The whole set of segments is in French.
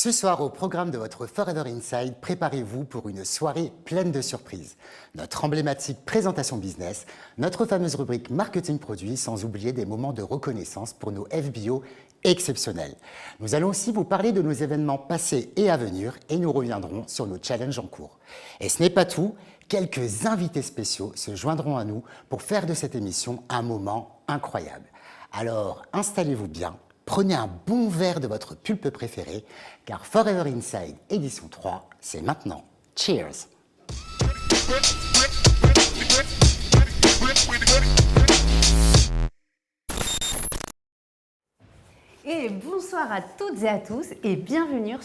Ce soir, au programme de votre Forever Inside, préparez-vous pour une soirée pleine de surprises. Notre emblématique présentation business, notre fameuse rubrique marketing produit, sans oublier des moments de reconnaissance pour nos FBO exceptionnels. Nous allons aussi vous parler de nos événements passés et à venir et nous reviendrons sur nos challenges en cours. Et ce n'est pas tout, quelques invités spéciaux se joindront à nous pour faire de cette émission un moment incroyable. Alors, installez-vous bien. Prenez un bon verre de votre pulpe préféré, car Forever Inside édition 3, c'est maintenant. Cheers! Et bonsoir à toutes et à tous et bienvenue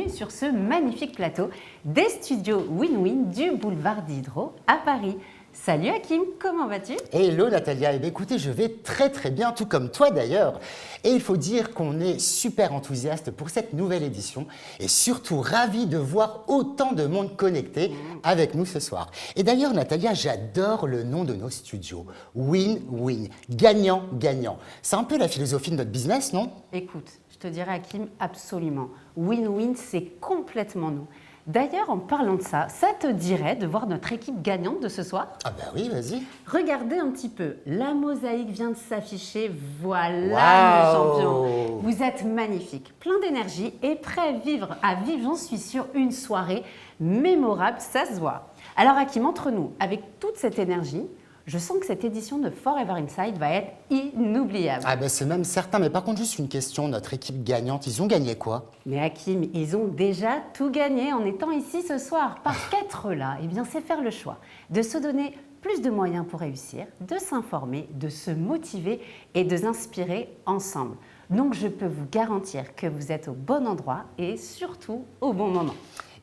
sur ce magnifique plateau des studios Win-Win du boulevard Diderot à Paris. Salut Hakim, comment vas-tu? Hello Natalia, eh bien, écoutez, je vais très bien, tout comme toi d'ailleurs. Et il faut dire qu'on est super enthousiaste pour cette nouvelle édition et surtout ravis de voir autant de monde connecté avec nous ce soir. Et d'ailleurs Natalia, j'adore le nom de nos studios, Win-Win, gagnant-gagnant. C'est un peu la philosophie de notre business, non? Écoute, je te dirais Hakim, absolument. Win-Win, c'est complètement nous. D'ailleurs, en parlant de ça, ça te dirait de voir notre équipe gagnante de ce soir? Ah bah oui, vas-y. Regardez un petit peu, la mosaïque vient de s'afficher, voilà nos champions. Vous êtes magnifiques, plein d'énergie et prêts à vivre, j'en suis sûre, une soirée mémorable, ça se voit. Alors Hakim, entre nous, avec toute cette énergie, je sens que cette édition de Forever Inside va être inoubliable. Ah ben c'est même certain, mais par contre juste une question, notre équipe gagnante, ils ont gagné quoi? Mais Hakim, ils ont déjà tout gagné en étant ici ce soir. Parce qu'être là, eh bien, c'est faire le choix de se donner plus de moyens pour réussir, de s'informer, de se motiver et de s'inspirer ensemble. Donc je peux vous garantir que vous êtes au bon endroit et surtout au bon moment.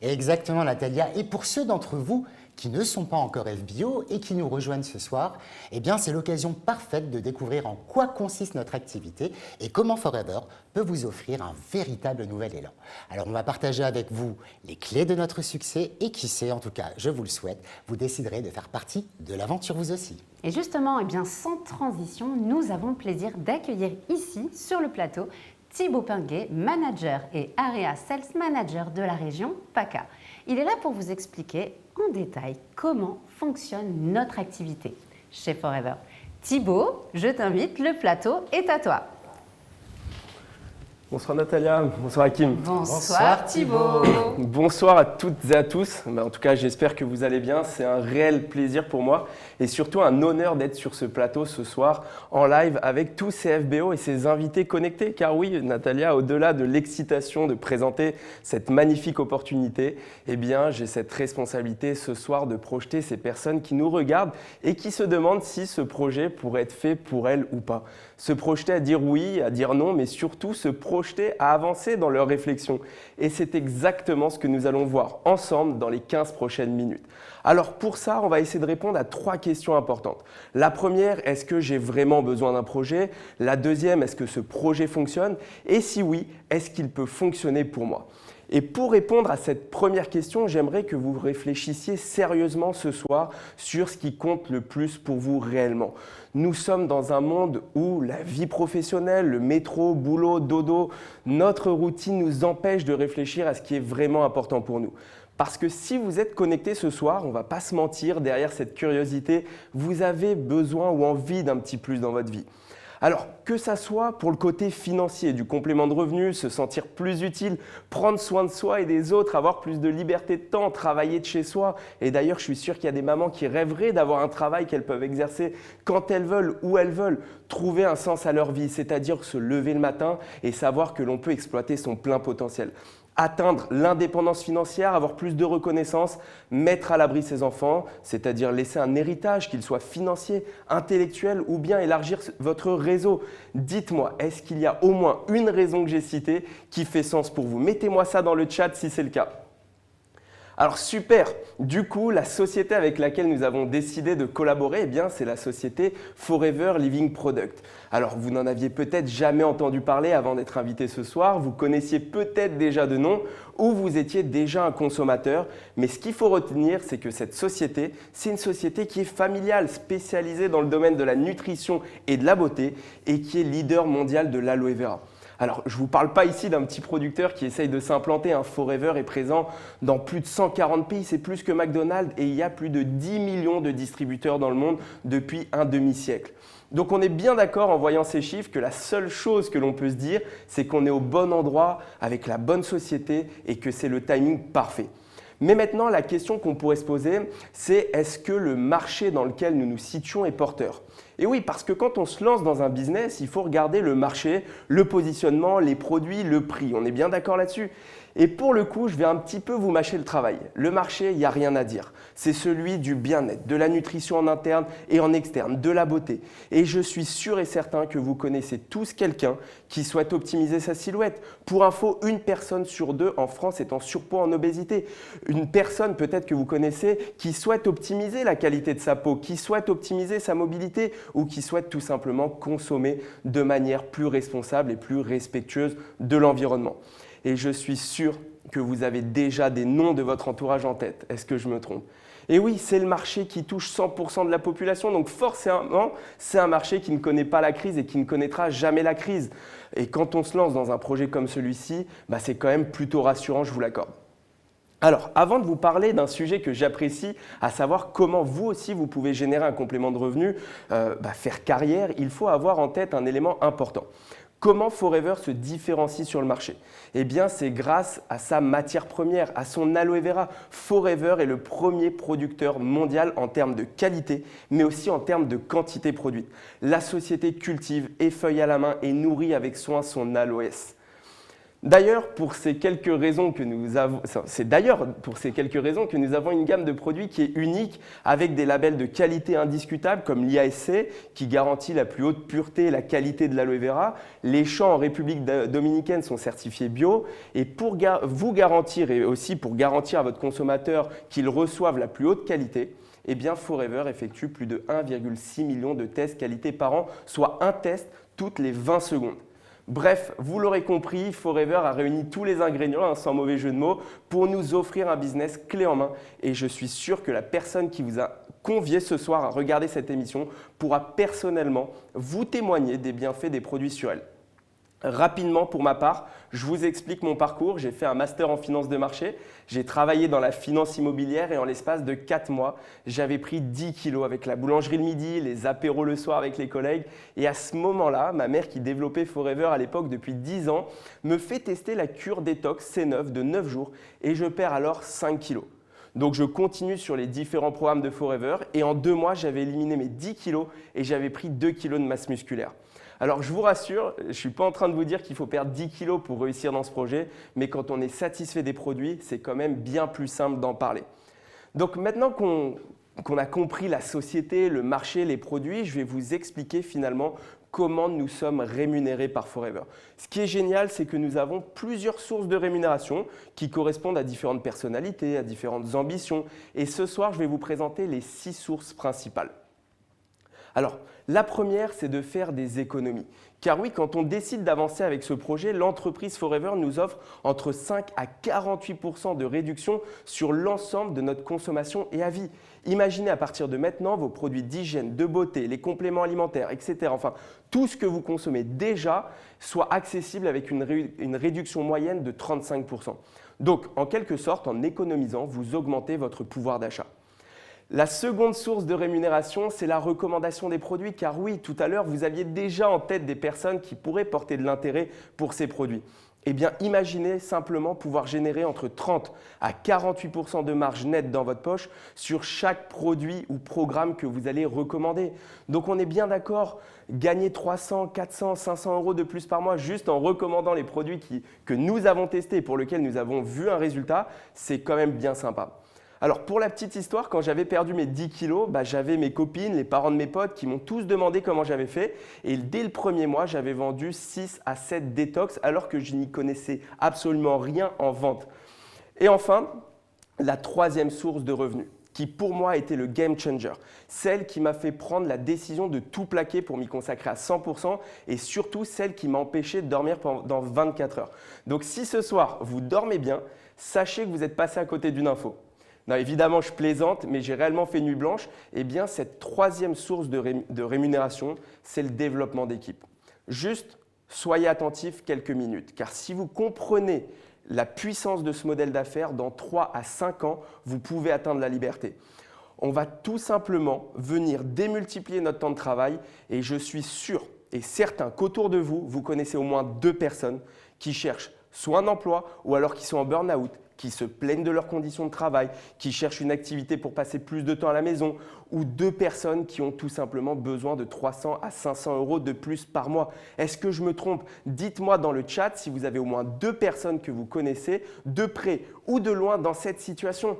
Exactement Natalia, et pour ceux d'entre vous qui ne sont pas encore FBO et qui nous rejoignent ce soir, eh bien c'est l'occasion parfaite de découvrir en quoi consiste notre activité et comment Forever peut vous offrir un véritable nouvel élan. Alors on va partager avec vous les clés de notre succès et qui sait, en tout cas je vous le souhaite, vous déciderez de faire partie de l'aventure vous aussi. Et justement, eh bien, sans transition, nous avons le plaisir d'accueillir ici sur le plateau Thibaut Pinguet, manager et Area Sales Manager de la région PACA. Il est là pour vous expliquer en détail comment fonctionne notre activité chez Forever. Thibaut, je t'invite, le plateau est à toi. Bonsoir Natalia, bonsoir Hakim. Bonsoir Thibaut. Bonsoir à toutes et à tous. En tout cas, j'espère que vous allez bien. C'est un réel plaisir pour moi et surtout un honneur d'être sur ce plateau ce soir en live avec tous ces FBO et ces invités connectés. Car oui, Natalia, au-delà de l'excitation de présenter cette magnifique opportunité, eh bien, j'ai cette responsabilité ce soir de projeter ces personnes qui nous regardent et qui se demandent si ce projet pourrait être fait pour elles ou pas. Se projeter à dire oui, à dire non, mais surtout se projeter à avancer dans leurs réflexions. Et c'est exactement ce que nous allons voir ensemble dans les 15 prochaines minutes. Alors pour ça, on va essayer de répondre à 3 questions importantes. La première, est-ce que j'ai vraiment besoin d'un projet? La deuxième, est-ce que ce projet fonctionne? Et si oui, est-ce qu'il peut fonctionner pour moi? Et pour répondre à cette première question, j'aimerais que vous réfléchissiez sérieusement ce soir sur ce qui compte le plus pour vous réellement. Nous sommes dans un monde où la vie professionnelle, le métro, boulot, dodo, notre routine nous empêche de réfléchir à ce qui est vraiment important pour nous. Parce que si vous êtes connecté ce soir, on ne va pas se mentir, derrière cette curiosité, vous avez besoin ou envie d'un petit plus dans votre vie. Alors, que ça soit pour le côté financier, du complément de revenus, se sentir plus utile, prendre soin de soi et des autres, avoir plus de liberté de temps, travailler de chez soi. Et d'ailleurs, je suis sûr qu'il y a des mamans qui rêveraient d'avoir un travail qu'elles peuvent exercer quand elles veulent, où elles veulent, trouver un sens à leur vie, c'est-à-dire se lever le matin et savoir que l'on peut exploiter son plein potentiel. Atteindre l'indépendance financière, avoir plus de reconnaissance, mettre à l'abri ses enfants, c'est-à-dire laisser un héritage, qu'il soit financier, intellectuel ou bien élargir votre réseau. Dites-moi, est-ce qu'il y a au moins une raison que j'ai citée qui fait sens pour vous? Mettez-moi ça dans le chat si c'est le cas. Alors super, du coup, la société avec laquelle nous avons décidé de collaborer, eh bien, c'est la société Forever Living Product. Alors, vous n'en aviez peut-être jamais entendu parler avant d'être invité ce soir, vous connaissiez peut-être déjà de nom ou vous étiez déjà un consommateur. Mais ce qu'il faut retenir, c'est que cette société, c'est une société qui est familiale, spécialisée dans le domaine de la nutrition et de la beauté et qui est leader mondial de l'aloe vera. Alors, je ne vous parle pas ici d'un petit producteur qui essaye de s'implanter. Forever est présent dans plus de 140 pays, c'est plus que McDonald's et il y a plus de 10 millions de distributeurs dans le monde depuis un demi-siècle. Donc on est bien d'accord en voyant ces chiffres que la seule chose que l'on peut se dire, c'est qu'on est au bon endroit, avec la bonne société et que c'est le timing parfait. Mais maintenant, la question qu'on pourrait se poser, c'est est-ce que le marché dans lequel nous nous situons est porteur ? Et oui, parce que quand on se lance dans un business, il faut regarder le marché, le positionnement, les produits, le prix. On est bien d'accord là-dessus. Et pour le coup, je vais un petit peu vous mâcher le travail. Le marché, il n'y a rien à dire. C'est celui du bien-être, de la nutrition en interne et en externe, de la beauté. Et je suis sûr et certain que vous connaissez tous quelqu'un qui souhaite optimiser sa silhouette. Pour info, 1 personne sur 2 en France est en surpoids, en obésité. Une personne peut-être que vous connaissez qui souhaite optimiser la qualité de sa peau, qui souhaite optimiser sa mobilité ou qui souhaite tout simplement consommer de manière plus responsable et plus respectueuse de l'environnement. Et je suis sûr que vous avez déjà des noms de votre entourage en tête. Est-ce que je me trompe ? Et oui, c'est le marché qui touche 100% de la population, donc forcément, c'est un marché qui ne connaît pas la crise et qui ne connaîtra jamais la crise. Et quand on se lance dans un projet comme celui-ci, c'est quand même plutôt rassurant, je vous l'accorde. Alors, avant de vous parler d'un sujet que j'apprécie, à savoir comment vous aussi vous pouvez générer un complément de revenu, faire carrière, il faut avoir en tête un élément important. Comment Forever se différencie sur le marché ? Eh bien, c'est grâce à sa matière première, à son aloe vera. Forever est le premier producteur mondial en termes de qualité, mais aussi en termes de quantité produite. La société cultive, effeuille à la main et nourrit avec soin son aloès. D'ailleurs, pour ces quelques raisons que nous avons une gamme de produits qui est unique avec des labels de qualité indiscutables comme l'IASC qui garantit la plus haute pureté et la qualité de l'aloe vera. Les champs en République dominicaine sont certifiés bio et pour vous garantir et aussi pour garantir à votre consommateur qu'il reçoive la plus haute qualité, eh bien Forever effectue plus de 1,6 million de tests qualité par an, soit un test toutes les 20 secondes. Bref, vous l'aurez compris, Forever a réuni tous les ingrédients, sans mauvais jeu de mots, pour nous offrir un business clé en main. Et je suis sûr que la personne qui vous a convié ce soir à regarder cette émission pourra personnellement vous témoigner des bienfaits des produits sur elle. Rapidement, pour ma part, je vous explique mon parcours. J'ai fait un master en finance de marché. J'ai travaillé dans la finance immobilière et en l'espace de 4 mois, j'avais pris 10 kilos avec la boulangerie le midi, les apéros le soir avec les collègues. Et à ce moment-là, ma mère qui développait Forever à l'époque depuis 10 ans me fait tester la cure détox C9 de 9 jours et je perds alors 5 kilos. Donc je continue sur les différents programmes de Forever et en 2 mois, j'avais éliminé mes 10 kilos et j'avais pris 2 kilos de masse musculaire. Alors je vous rassure, je ne suis pas en train de vous dire qu'il faut perdre 10 kilos pour réussir dans ce projet, mais quand on est satisfait des produits, c'est quand même bien plus simple d'en parler. Donc maintenant qu'on a compris la société, le marché, les produits, je vais vous expliquer finalement comment nous sommes rémunérés par Forever. Ce qui est génial, c'est que nous avons plusieurs sources de rémunération qui correspondent à différentes personnalités, à différentes ambitions. Et ce soir, je vais vous présenter les 6 sources principales. Alors, la première, c'est de faire des économies. Car oui, quand on décide d'avancer avec ce projet, l'entreprise Forever nous offre entre 5 à 48% de réduction sur l'ensemble de notre consommation et à vie. Imaginez à partir de maintenant vos produits d'hygiène, de beauté, les compléments alimentaires, etc. Enfin, tout ce que vous consommez déjà soit accessible avec une réduction moyenne de 35%. Donc, en quelque sorte, en économisant, vous augmentez votre pouvoir d'achat. La seconde source de rémunération, c'est la recommandation des produits, car oui, tout à l'heure, vous aviez déjà en tête des personnes qui pourraient porter de l'intérêt pour ces produits. Eh bien, imaginez simplement pouvoir générer entre 30 à 48% de marge nette dans votre poche sur chaque produit ou programme que vous allez recommander. Donc, on est bien d'accord, gagner 300, 400, 500 € de plus par mois juste en recommandant les produits que nous avons testés et pour lesquels nous avons vu un résultat, c'est quand même bien sympa. Alors, pour la petite histoire, quand j'avais perdu mes 10 kilos, j'avais mes copines, les parents de mes potes qui m'ont tous demandé comment j'avais fait. Et dès le premier mois, j'avais vendu 6 à 7 détox alors que je n'y connaissais absolument rien en vente. Et enfin, la troisième source de revenus, qui pour moi a été le game changer, celle qui m'a fait prendre la décision de tout plaquer pour m'y consacrer à 100% et surtout celle qui m'a empêché de dormir pendant 24 heures. Donc si ce soir, vous dormez bien, sachez que vous êtes passé à côté d'une info. Non, évidemment, je plaisante, mais j'ai réellement fait nuit blanche. Eh bien, cette troisième source de rémunération, c'est le développement d'équipe. Juste soyez attentifs quelques minutes, car si vous comprenez la puissance de ce modèle d'affaires, dans 3 à 5 ans, vous pouvez atteindre la liberté. On va tout simplement venir démultiplier notre temps de travail et je suis sûr et certain qu'autour de vous, vous connaissez au moins 2 personnes qui cherchent soit un emploi ou alors qui sont en burn-out, qui se plaignent de leurs conditions de travail, qui cherchent une activité pour passer plus de temps à la maison, ou 2 personnes qui ont tout simplement besoin de 300 à 500 € de plus par mois. Est-ce que je me trompe? Dites-moi dans le chat si vous avez au moins 2 personnes que vous connaissez, de près ou de loin, dans cette situation.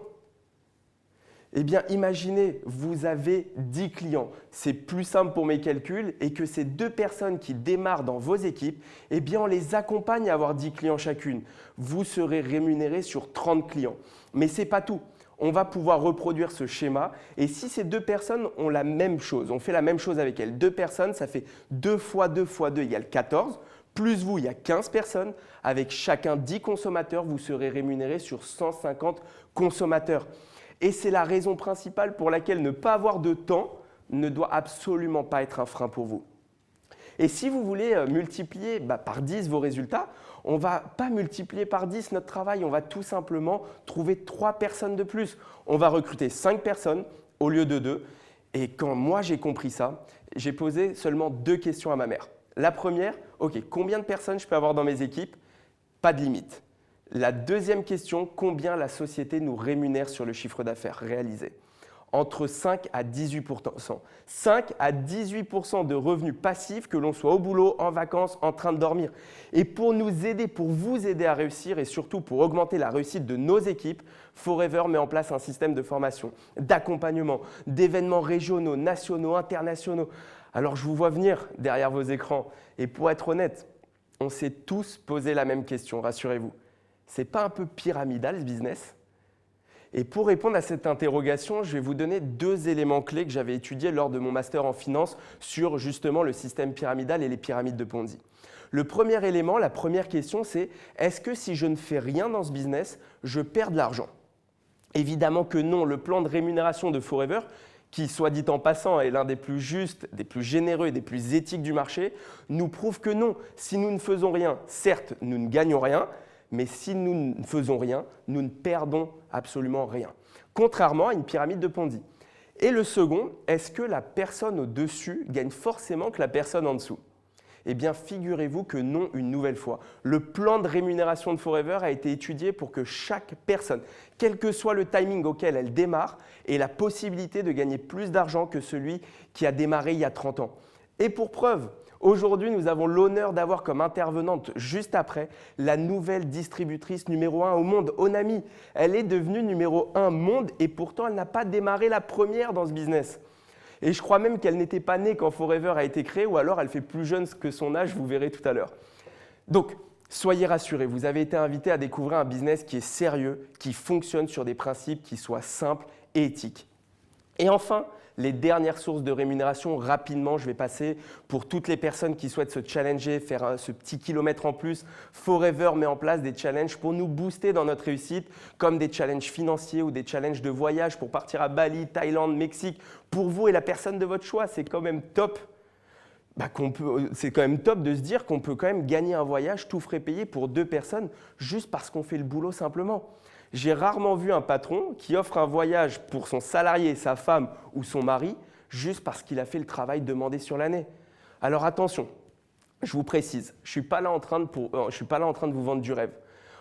Eh bien, imaginez, vous avez 10 clients. C'est plus simple pour mes calculs et que ces 2 personnes qui démarrent dans vos équipes, eh bien, on les accompagne à avoir 10 clients chacune. Vous serez rémunéré sur 30 clients. Mais ce n'est pas tout. On va pouvoir reproduire ce schéma et si ces 2 personnes ont la même chose, on fait la même chose avec elles. 2 personnes, ça fait 2 fois 2 fois 2 égale 14. Plus vous, il y a 15 personnes. Avec chacun 10 consommateurs, vous serez rémunéré sur 150 consommateurs. Et c'est la raison principale pour laquelle ne pas avoir de temps ne doit absolument pas être un frein pour vous. Et si vous voulez multiplier par 10 vos résultats, on ne va pas multiplier par 10 notre travail, on va tout simplement trouver 3 personnes de plus. On va recruter 5 personnes au lieu de 2. Et quand moi j'ai compris ça, j'ai posé seulement 2 questions à ma mère. La première, ok, combien de personnes je peux avoir dans mes équipes? Pas de limite. La deuxième question, combien la société nous rémunère sur le chiffre d'affaires réalisé? Entre 5 à 18%. 5 à 18% de revenus passifs, que l'on soit au boulot, en vacances, en train de dormir. Et pour nous aider, pour vous aider à réussir et surtout pour augmenter la réussite de nos équipes, Forever met en place un système de formation, d'accompagnement, d'événements régionaux, nationaux, internationaux. Alors je vous vois venir derrière vos écrans. Et pour être honnête, on s'est tous posé la même question, rassurez-vous. C'est pas un peu pyramidal ce business? Et pour répondre à cette interrogation, je vais vous donner 2 éléments clés que j'avais étudiés lors de mon master en finance sur justement le système pyramidal et les pyramides de Ponzi. Le premier élément, la première question, c'est est-ce que si je ne fais rien dans ce business, je perds de l'argent? Évidemment que non. Le plan de rémunération de Forever, qui, soit dit en passant, est l'un des plus justes, des plus généreux et des plus éthiques du marché, nous prouve que non. Si nous ne faisons rien, certes, nous ne gagnons rien, mais si nous ne faisons rien, nous ne perdons absolument rien. Contrairement à une pyramide de Ponzi. Et le second, est-ce que la personne au-dessus gagne forcément que la personne en dessous? Eh bien, figurez-vous que non une nouvelle fois. Le plan de rémunération de Forever a été étudié pour que chaque personne, quel que soit le timing auquel elle démarre, ait la possibilité de gagner plus d'argent que celui qui a démarré il y a 30 ans. Et pour preuve, aujourd'hui, nous avons l'honneur d'avoir comme intervenante juste après la nouvelle distributrice numéro 1 au monde, Onami. Elle est devenue numéro 1 monde et pourtant elle n'a pas démarré la première dans ce business. Et je crois même qu'elle n'était pas née quand Forever a été créé ou alors elle fait plus jeune que son âge, vous verrez tout à l'heure. Donc, soyez rassurés, vous avez été invité à découvrir un business qui est sérieux, qui fonctionne sur des principes qui soient simples et éthiques. Et enfin, les dernières sources de rémunération, rapidement, je vais passer pour toutes les personnes qui souhaitent se challenger, faire ce petit kilomètre en plus. Forever met en place des challenges pour nous booster dans notre réussite, comme des challenges financiers ou des challenges de voyage pour partir à Bali, Thaïlande, Mexique. Pour vous et la personne de votre choix, c'est quand même top. C'est quand même top de se dire qu'on peut quand même gagner un voyage tout frais payé pour 2 personnes juste parce qu'on fait le boulot simplement. J'ai rarement vu un patron qui offre un voyage pour son salarié, sa femme ou son mari juste parce qu'il a fait le travail demandé sur l'année. Alors attention, je vous précise, je ne suis pas là en train de vous vendre du rêve.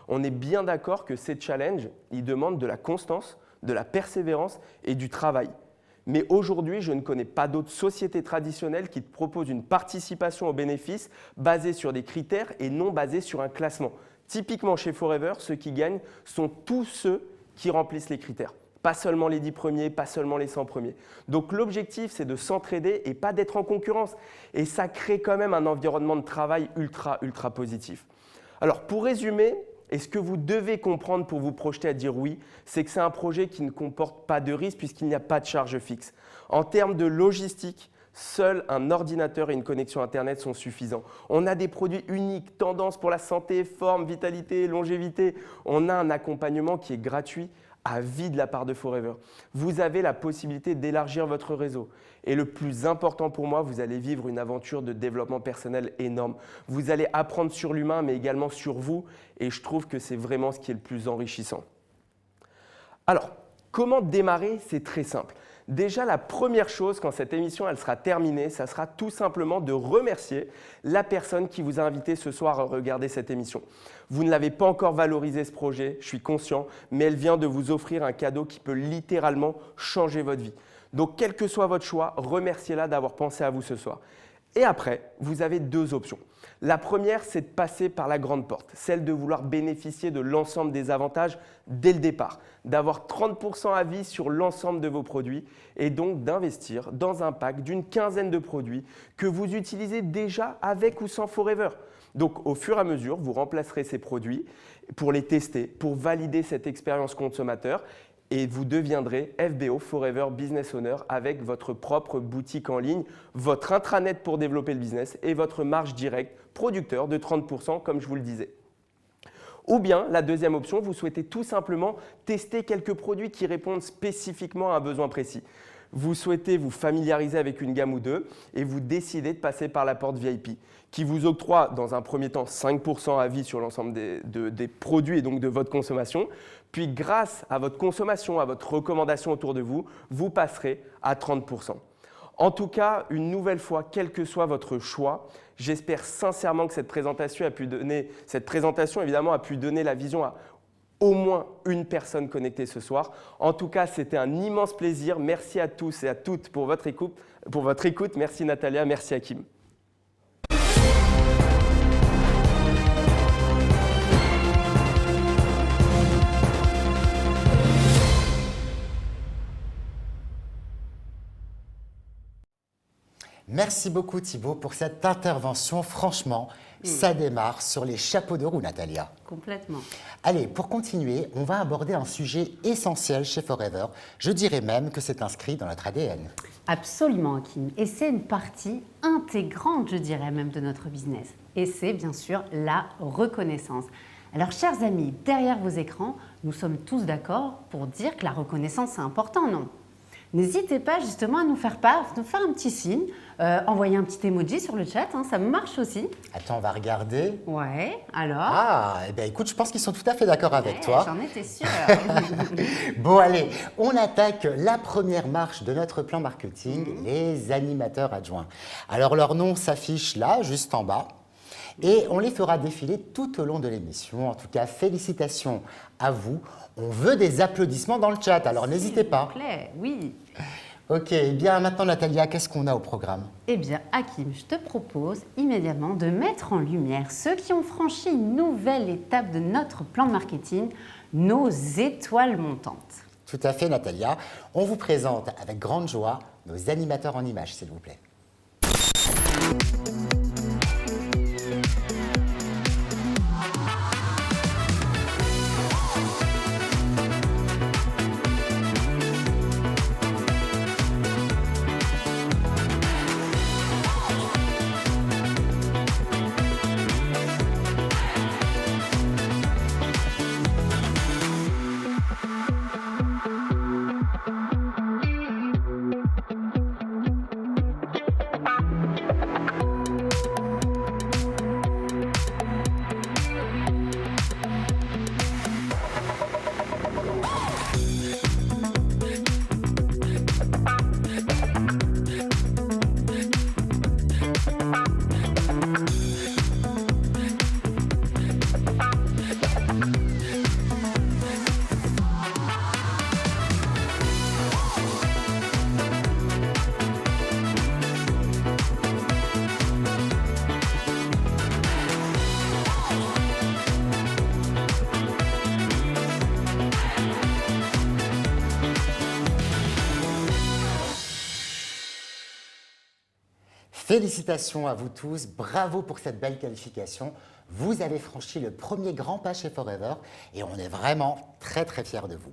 On est bien d'accord que ces challenges, ils demandent de la constance, de la persévérance et du travail. Mais aujourd'hui, je ne connais pas d'autres sociétés traditionnelles qui te proposent une participation aux bénéfices basée sur des critères et non basée sur un classement. Typiquement chez Forever, ceux qui gagnent sont tous ceux qui remplissent les critères. Pas seulement les 10 premiers, pas seulement les 100 premiers. Donc l'objectif, c'est de s'entraider et pas d'être en concurrence. Et ça crée quand même un environnement de travail ultra positif. Alors pour résumer, et ce que vous devez comprendre pour vous projeter à dire oui, c'est que c'est un projet qui ne comporte pas de risque puisqu'il n'y a pas de charge fixe. En termes de logistique, seul un ordinateur et une connexion Internet sont suffisants. On a des produits uniques, tendances pour la santé, forme, vitalité, longévité. On a un accompagnement qui est gratuit à vie de la part de Forever. Vous avez la possibilité d'élargir votre réseau. Et le plus important pour moi, vous allez vivre une aventure de développement personnel énorme. Vous allez apprendre sur l'humain, mais également sur vous. Et je trouve que c'est vraiment ce qui est le plus enrichissant. Alors, comment démarrer? C'est très simple. Déjà, la première chose, quand cette émission elle sera terminée, ça sera tout simplement de remercier la personne qui vous a invité ce soir à regarder cette émission. Vous ne l'avez pas encore valorisé ce projet, je suis conscient, mais elle vient de vous offrir un cadeau qui peut littéralement changer votre vie. Donc, quel que soit votre choix, remerciez-la d'avoir pensé à vous ce soir. Et après, vous avez deux options. La première, c'est de passer par la grande porte, celle de vouloir bénéficier de l'ensemble des avantages dès le départ, d'avoir 30% à vie sur l'ensemble de vos produits et donc d'investir dans un pack d'une quinzaine de produits que vous utilisez déjà avec ou sans Forever. Donc, au fur et à mesure, vous remplacerez ces produits pour les tester, pour valider cette expérience consommateur et vous deviendrez FBO Forever Business Owner avec votre propre boutique en ligne, votre intranet pour développer le business et votre marge directe producteur de 30% comme je vous le disais. Ou bien, la deuxième option, vous souhaitez tout simplement tester quelques produits qui répondent spécifiquement à un besoin précis. Vous souhaitez vous familiariser avec une gamme ou deux et vous décidez de passer par la porte VIP qui vous octroie dans un premier temps 5% à vie sur l'ensemble des produits et donc de votre consommation. Puis grâce à votre consommation, à votre recommandation autour de vous, vous passerez à 30%. En tout cas, une nouvelle fois, quel que soit votre choix, j'espère sincèrement que cette présentation évidemment a pu donner la vision à au moins une personne connectée ce soir. En tout cas, c'était un immense plaisir. Merci à tous et à toutes pour votre écoute. Merci Natalia, merci Hakim. Merci beaucoup Thibaut pour cette intervention. Franchement, ça démarre sur les chapeaux de roue, Natalia. Complètement. Allez, pour continuer, on va aborder un sujet essentiel chez Forever. Je dirais même que c'est inscrit dans notre ADN. Absolument, Hakim. Et c'est une partie intégrante, je dirais même, de notre business. Et c'est bien sûr la reconnaissance. Alors, chers amis, derrière vos écrans, nous sommes tous d'accord pour dire que la reconnaissance, c'est important, non? N'hésitez pas justement à nous faire un petit signe, envoyer un petit emoji sur le chat, hein, ça marche aussi. Attends, on va regarder. Ouais, alors? Ah, eh bien écoute, je pense qu'ils sont tout à fait d'accord avec toi. J'en étais sûre. Bon, allez, on attaque la première marche de notre plan marketing, les animateurs adjoints. Alors, leur nom s'affiche là, juste en bas. Et on les fera défiler tout au long de l'émission. En tout cas, félicitations à vous. On veut des applaudissements dans le chat, alors n'hésitez pas. S'il vous plaît, oui. Ok, eh bien maintenant Natalia, qu'est-ce qu'on a au programme? Eh bien, Hakim, je te propose immédiatement de mettre en lumière ceux qui ont franchi une nouvelle étape de notre plan marketing, nos étoiles montantes. Tout à fait Natalia. On vous présente avec grande joie nos animateurs en images, s'il vous plaît. Félicitations à vous tous, bravo pour cette belle qualification. Vous avez franchi le premier grand pas chez Forever et on est vraiment très très fiers de vous.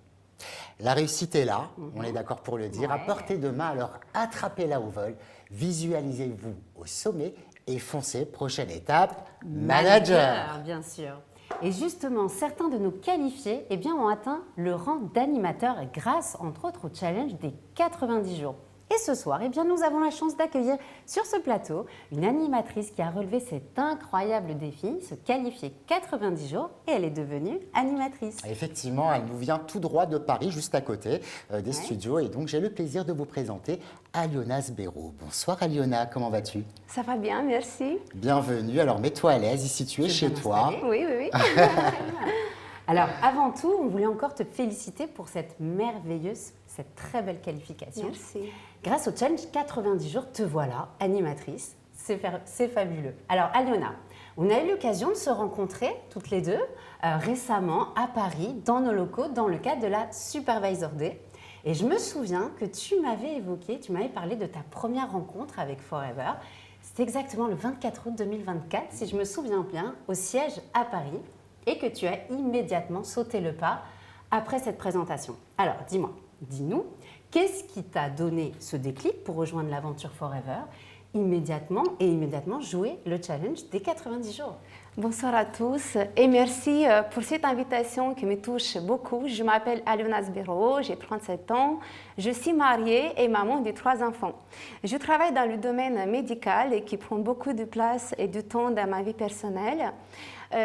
La réussite est là, on est d'accord pour le dire, à portée de main, alors attrapez-la au vol, visualisez-vous au sommet et foncez, prochaine étape, manager. Bien sûr. Et justement, certains de nos qualifiés ont atteint le rang d'animateur grâce, entre autres, au challenge des 90 jours. Et ce soir, nous avons la chance d'accueillir sur ce plateau une animatrice qui a relevé cet incroyable défi, se qualifier 90 jours, et elle est devenue animatrice. Effectivement, elle nous vient tout droit de Paris, juste à côté des studios. Et donc, j'ai le plaisir de vous présenter Aliona Sbero. Bonsoir Aliona, comment vas-tu? Ça va bien, merci. Bienvenue. Alors, mets-toi à l'aise, ici tu es chez toi. Oui. Alors, avant tout, on voulait encore te féliciter pour cette très belle qualification. Merci. Grâce au challenge 90 jours, te voilà animatrice. C'est fabuleux. Alors, Aliona, on a eu l'occasion de se rencontrer toutes les deux récemment à Paris, dans nos locaux, dans le cadre de la Supervisor Day. Et je me souviens que tu m'avais parlé de ta première rencontre avec Forever. C'était exactement le 24 août 2024, si je me souviens bien, au siège à Paris, et que tu as immédiatement sauté le pas après cette présentation. Alors, dis-nous, qu'est-ce qui t'a donné ce déclic pour rejoindre l'aventure Forever immédiatement jouer le challenge des 90 jours? Bonsoir à tous et merci pour cette invitation qui me touche beaucoup. Je m'appelle Aliona Sbero, j'ai 37 ans, je suis mariée et maman de 3 enfants. Je travaille dans le domaine médical et qui prend beaucoup de place et du temps dans ma vie personnelle.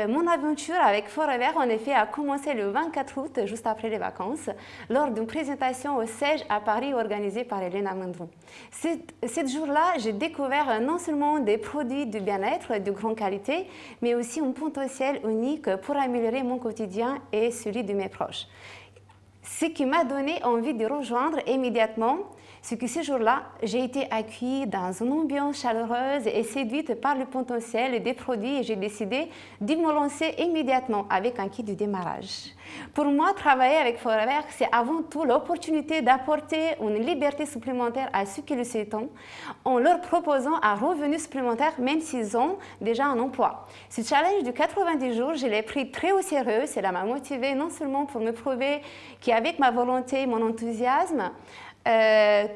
Mon aventure avec Forever, en effet, a commencé le 24 août, juste après les vacances, lors d'une présentation au siège à Paris organisée par Elena Mandrou. Ce jour-là, j'ai découvert non seulement des produits de bien-être de grande qualité, mais aussi un potentiel unique pour améliorer mon quotidien et celui de mes proches. Ce qui m'a donné envie de rejoindre immédiatement, c'est que ce jour-là, j'ai été accueillie dans une ambiance chaleureuse et séduite par le potentiel des produits et j'ai décidé de me lancer immédiatement avec un kit de démarrage. Pour moi, travailler avec Forever, c'est avant tout l'opportunité d'apporter une liberté supplémentaire à ceux qui le souhaitent en leur proposant un revenu supplémentaire même s'ils ont déjà un emploi. Ce challenge de 90 jours, je l'ai pris très au sérieux. Cela m'a motivée non seulement pour me prouver qu'avec ma volonté et mon enthousiasme,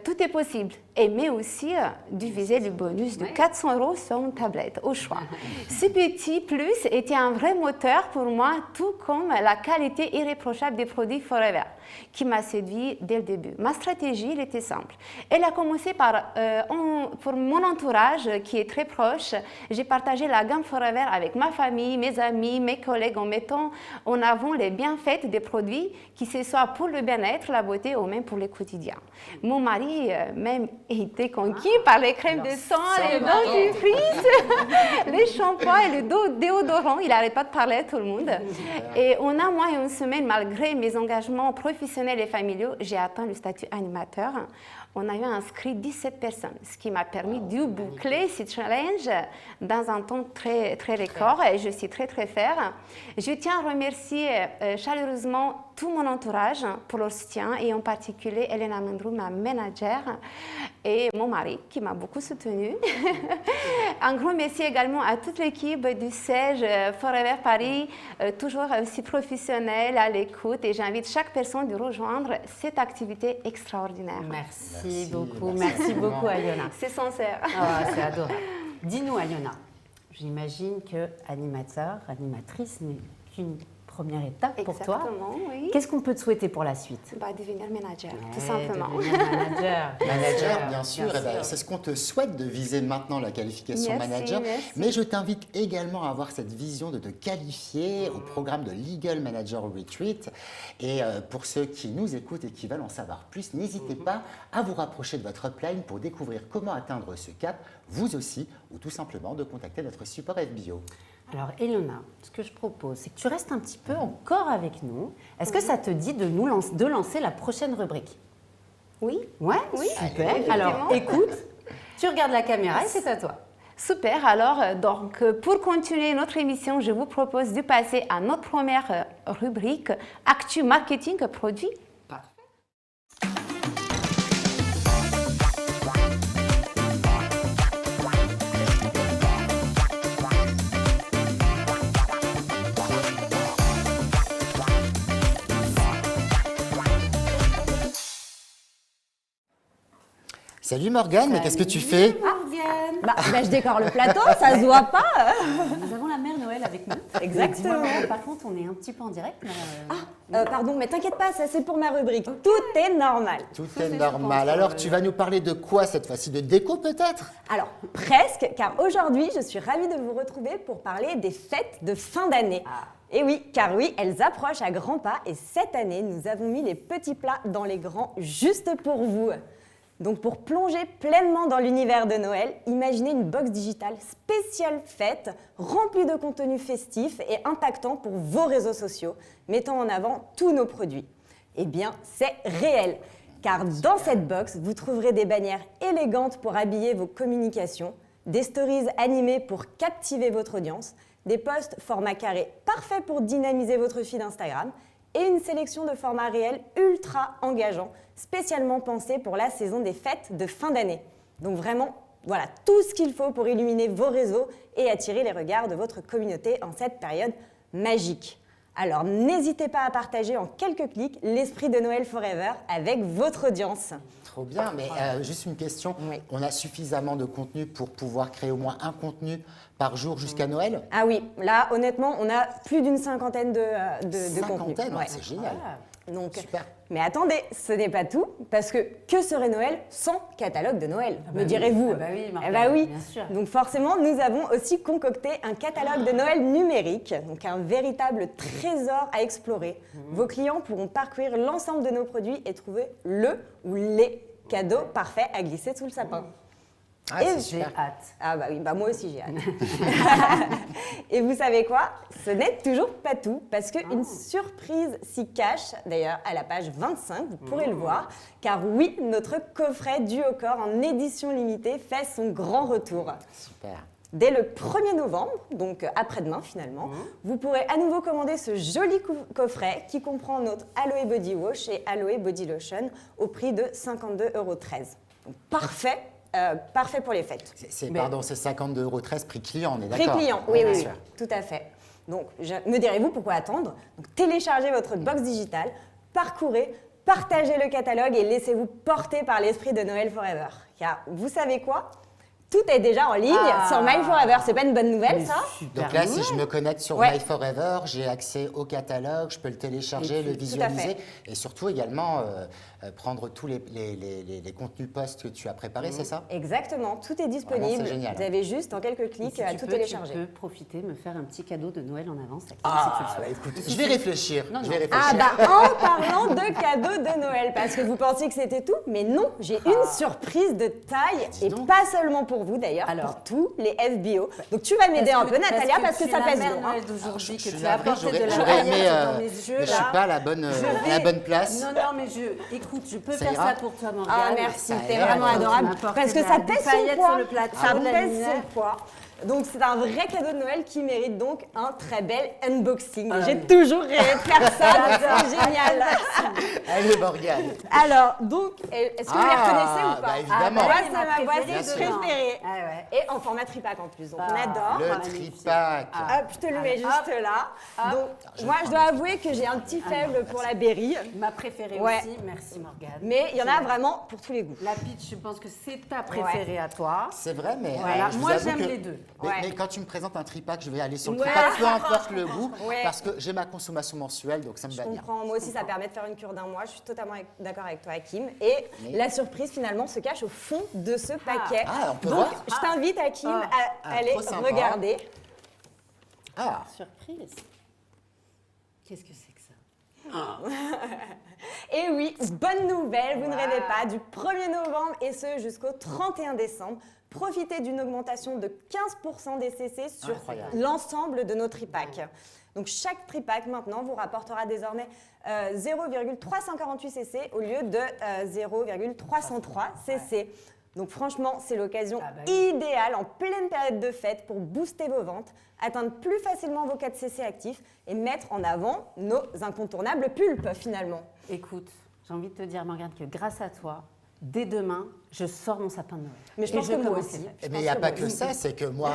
tout est possible, mais aussi de viser le bonus de 400 € sur une tablette, au choix. Ce petit plus était un vrai moteur pour moi, tout comme la qualité irréprochable des produits Forever, qui m'a séduit dès le début. Ma stratégie, elle était simple. Elle a commencé par, pour mon entourage, qui est très proche, j'ai partagé la gamme Forever avec ma famille, mes amis, mes collègues, en mettant en avant les bienfaits des produits, que ce soit pour le bien-être, la beauté ou même pour le quotidien. Mon mari même était conquis par les crèmes de sang, les dentifrices, les shampoings et le déodorant. Il n'arrête pas de parler à tout le monde. Et en un mois et une semaine, malgré mes engagements professionnels et familiaux, j'ai atteint le statut animateur. On a eu inscrit 17 personnes, ce qui m'a permis de boucler ce challenge dans un temps très record et je suis très fière. Je tiens à remercier chaleureusement tout mon entourage pour leur soutien et en particulier Elena Mandrou, ma manager, et mon mari qui m'a beaucoup soutenue. Un grand merci également à toute l'équipe du siège Forever Paris, toujours aussi professionnelle, à l'écoute, et j'invite chaque personne de rejoindre cette activité extraordinaire. Merci beaucoup Aliona. C'est sincère. C'est adorable. Dis-nous Aliona, j'imagine que animatrice n'est qu'une première étape pour toi. Exactement, oui. Qu'est-ce qu'on peut te souhaiter pour la suite? Devenir manager, tout simplement. Devenir Manager, bien sûr. C'est ce qu'on te souhaite, de viser maintenant la qualification manager. Merci. Mais je t'invite également à avoir cette vision de te qualifier au programme de Legal Manager Retreat. Et pour ceux qui nous écoutent et qui veulent en savoir plus, n'hésitez pas à vous rapprocher de votre upline pour découvrir comment atteindre ce cap, vous aussi, ou tout simplement de contacter notre support FBO. Alors, Aliona, ce que je propose, c'est que tu restes un petit peu encore avec nous. Est-ce que ça te dit de lancer la prochaine rubrique? Oui. Ouais, Oui. Super. Allez, Alors, écoute, tu regardes la caméra et c'est à toi. Super, alors donc pour continuer notre émission, je vous propose de passer à notre première rubrique, Actu Marketing Produit. Salut Morgane, mais qu'est-ce que tu fais? Morgane. Bah, je décore le plateau, ça se voit pas. Nous avons la mère Noël avec nous. Exactement. Dis-moi, par contre, on est un petit peu en direct. Mais, Pardon, mais t'inquiète pas, ça c'est pour ma rubrique. Tout est normal. Tout Ça, est c'est normal. super. Alors, tu vas nous parler de quoi cette fois-ci? De déco peut-être? Alors, presque, car aujourd'hui, je suis ravie de vous retrouver pour parler des fêtes de fin d'année. Et oui, car oui, elles approchent à grands pas et cette année, nous avons mis les petits plats dans les grands juste pour vous. Donc pour plonger pleinement dans l'univers de Noël, imaginez une box digitale spéciale fête, remplie de contenu festif et impactant pour vos réseaux sociaux, mettant en avant tous nos produits. Eh bien, c'est réel, car dans cette box, vous trouverez des bannières élégantes pour habiller vos communications, des stories animées pour captiver votre audience, des posts format carré parfaits pour dynamiser votre feed Instagram et une sélection de formats réels ultra engageants, spécialement pensés pour la saison des fêtes de fin d'année. Donc vraiment, voilà tout ce qu'il faut pour illuminer vos réseaux et attirer les regards de votre communauté en cette période magique. Alors n'hésitez pas à partager en quelques clics l'esprit de Noël Forever avec votre audience. Trop bien, mais juste une question. Oui. On a suffisamment de contenu pour pouvoir créer au moins un contenu par jour jusqu'à Noël? Ah oui, là honnêtement, on a plus d'une cinquantaine de contenus. Cinquantaine, Ouais. c'est génial. Donc, Super. mais attendez, ce n'est pas tout, parce que serait Noël sans catalogue de Noël, me direz-vous? Ah bah oui, Eh Morgane, bah oui. bien sûr. Donc forcément, nous avons aussi concocté un catalogue de Noël numérique, donc un véritable trésor à explorer. Vos clients pourront parcourir l'ensemble de nos produits et trouver le ou les cadeaux parfaits à glisser sous le sapin. Ah, Et c'est J'ai super. hâte. Ah bah oui, bah moi aussi j'ai hâte. Et vous savez quoi? Ce n'est toujours pas tout, parce qu'une surprise s'y cache, d'ailleurs à la page 25, vous pourrez le voir, car oui, notre coffret du au corps en édition limitée fait son grand retour. Super. Dès le 1er novembre, donc après-demain finalement, vous pourrez à nouveau commander ce joli coffret qui comprend notre Aloe Body Wash et Aloe Body Lotion au prix de 52,13 €. Donc parfait, parfait pour les fêtes. Pardon, c'est 52,13 € prix client, on est Prix d'accord? client, oui, Bien oui, sûr. tout à fait. Donc, me direz-vous pourquoi attendre? Donc, téléchargez votre box digitale, parcourez, partagez le catalogue et laissez-vous porter par l'esprit de Noël Forever. Car vous savez quoi? Tout est déjà en ligne sur My Forever. C'est pas une bonne nouvelle, Mais ça? super Donc là, si nouvelle. je me connecte sur Ouais. My Forever, j'ai accès au catalogue, je peux le télécharger, Et le puis, tout à visualiser fait. et surtout également prendre tous les contenus posts que tu as préparés, c'est ça? Exactement, tout est disponible. c'est génial. Vous avez juste en quelques Et clics si à tu tout peux, télécharger. Tu peux profiter, me faire un petit cadeau de Noël en avance, si tu le Ah, bah, souhaites. écoute, je vais réfléchir. Non, je non. vais Ah réfléchir. bah en parlant de cadeaux de Noël, parce que vous pensiez que c'était tout, mais non, j'ai une surprise de taille, dis et donc. pas seulement pour vous d'ailleurs, Alors. pour tous les FBO. Donc tu vas m'aider un peu Natalia, parce que ça pèse la lourd. mère hein. Noël d'aujourd'hui, Je que suis tu as navré, apporté de la j'aurais aimé, paillette dans mes yeux, mais je suis là. pas à la bonne, à la bonne place. Non, mais écoute, je peux Ça faire ira ça pour toi, Morgane. Ah merci, Ça t'es ira, vraiment toi. adorable, Tu m'apportes parce que des ça pèse son paillettes poids. sur le plateau Ça de la pèse lumière. son poids. Donc c'est un vrai cadeau de Noël qui mérite donc un très bel unboxing. Ah, J'ai mais- toujours rêvé de faire ça, donc c'est génial. Allez, Morgane. Alors, donc, est-ce que vous les reconnaissez ou pas? bah, évidemment. Moi, bah, c'est ma ma boîte Bien sûr. préférée. Ah ouais. Et en format tripack en plus, donc on Ah. adore. Le magnifique. tripack. Hop, je te le mets juste là. Donc, moi, je dois avouer que j'ai un petit faible pour la berry, Ma préférée Ouais. aussi, merci Morgane. mais il y en a vraiment pour tous les goûts. La peach, je pense que c'est ta préférée à toi. C'est vrai, mais Voilà, je vous moi, avoue j'aime que- les deux. Mais, Ouais. mais quand tu me présentes un tripack, je vais aller sur le Ouais, tripack, je peu comprends, importe je le comprends. goût, Ouais. parce que j'ai ma consommation mensuelle, donc ça me Je va bien. comprends, moi aussi, ça permet de faire une cure d'un mois. Je suis totalement d'accord avec toi, Hakim. Et Oui. la surprise, finalement, se cache au fond de ce paquet. Ah, on peut donc, voir je t'invite, Hakim, à Ah, aller trop sympa. regarder. Ah, Surprise. Qu'est-ce que c'est que ça? Et oui, bonne nouvelle, vous ne Wow. rêvez pas, du 1er novembre et ce jusqu'au 31 décembre, profitez d'une augmentation de 15% des CC sur Incroyable. l'ensemble de nos tripacks. Donc chaque tripack maintenant vous rapportera désormais 0,348 CC au lieu de 0,303 CC. Donc franchement, c'est l'occasion Ah bah oui. idéale en pleine période de fête pour booster vos ventes, atteindre plus facilement vos 4 CC actifs et mettre en avant nos incontournables pulpes finalement. Écoute, j'ai envie de te dire, Morgane, que grâce à toi, dès demain, je sors mon sapin de Noël. Mais je Et pense que moi commence aussi. les fêtes. Je mais pense il n'y a que pas moi que aussi. ça, c'est que moi,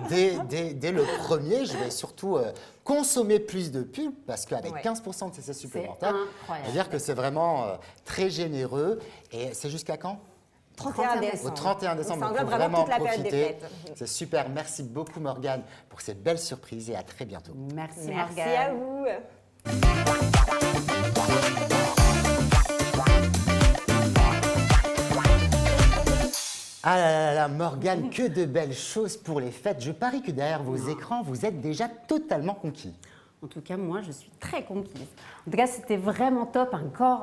dès le premier, je vais surtout consommer plus de pubs, parce qu'avec Ouais. 15% de CC supplémentaires, incroyable. c'est-à-dire que c'est vraiment très généreux. Et c'est jusqu'à quand? 31 décembre. Au 31 décembre, Ça donc il faut englobe vraiment vraiment toute la période des profiter. fêtes. C'est super. Merci beaucoup, Morgane, pour cette belle surprise et à très bientôt. Merci, Merci Morgane. à vous. Ah là là là, Morgane, que de belles choses pour les fêtes. Je parie que derrière vos écrans, vous êtes déjà totalement conquis. En tout cas, moi, je suis très conquise. En tout cas, c'était vraiment top.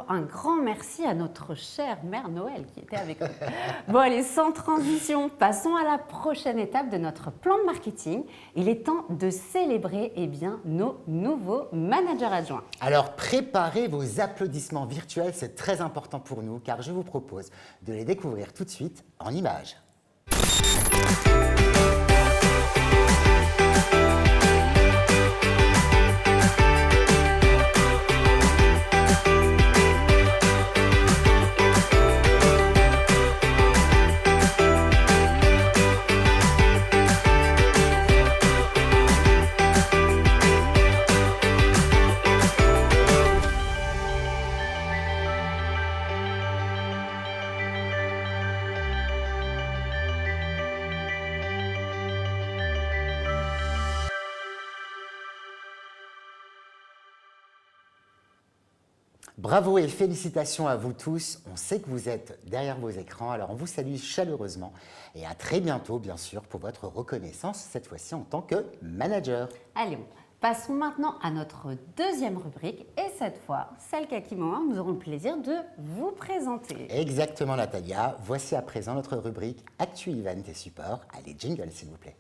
Un grand merci à notre chère mère Noël qui était avec nous. Bon, allez, sans transition, passons à la prochaine étape de notre plan de marketing. Il est temps de célébrer nos nouveaux managers adjoints. Alors préparez vos applaudissements virtuels, c'est très important pour nous car je vous propose de les découvrir tout de suite en images. Bravo et félicitations à vous tous. On sait que vous êtes derrière vos écrans, alors on vous salue chaleureusement et à très bientôt, bien sûr, pour votre reconnaissance, cette fois-ci en tant que manager. Allez, passons maintenant à notre deuxième rubrique. Et cette fois, celle qu'Hakim et moi, nous aurons le plaisir de vous présenter. Exactement, Natalia. Voici à présent notre rubrique Actu Event et Support. Allez, jingle, s'il vous plaît.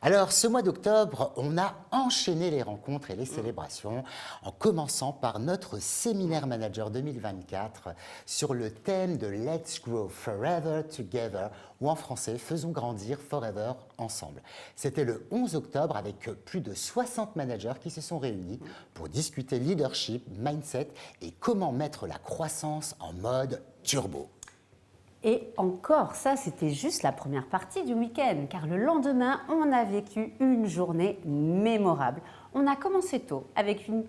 Alors, ce mois d'octobre, on a enchaîné les rencontres et les célébrations en commençant par notre séminaire manager 2024 sur le thème de Let's Grow Forever Together, ou en français, faisons grandir forever ensemble. C'était le 11 octobre avec plus de 60 managers qui se sont réunis pour discuter leadership, mindset et comment mettre la croissance en mode turbo. Et encore, ça, c'était juste la première partie du week-end, car le lendemain, on a vécu une journée mémorable. On a commencé tôt avec une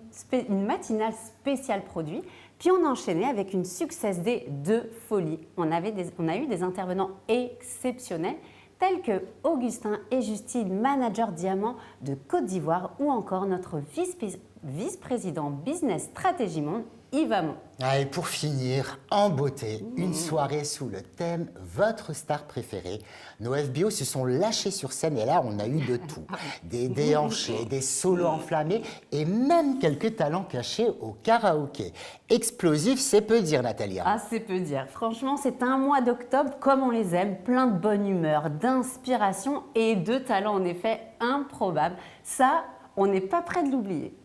matinale spéciale produit, puis on a enchaîné avec une Success Day de folie. On a eu des intervenants exceptionnels, tels que Augustin et Justine, manager diamant de Côte d'Ivoire, ou encore notre vice-président Business Stratégie Monde, Yves Hamon. Ah, et pour finir, en beauté, une soirée sous le thème Votre star préférée. Nos FBO se sont lâchés sur scène et là, on a eu de tout. Des déhanchés, des solos enflammés et même quelques talents cachés au karaoké. Explosif, c'est peu dire, Natalia. Ah, c'est peu dire. Franchement, c'est un mois d'octobre comme on les aime, plein de bonne humeur, d'inspiration et de talents en effet improbables. Ça, on n'est pas prêt de l'oublier.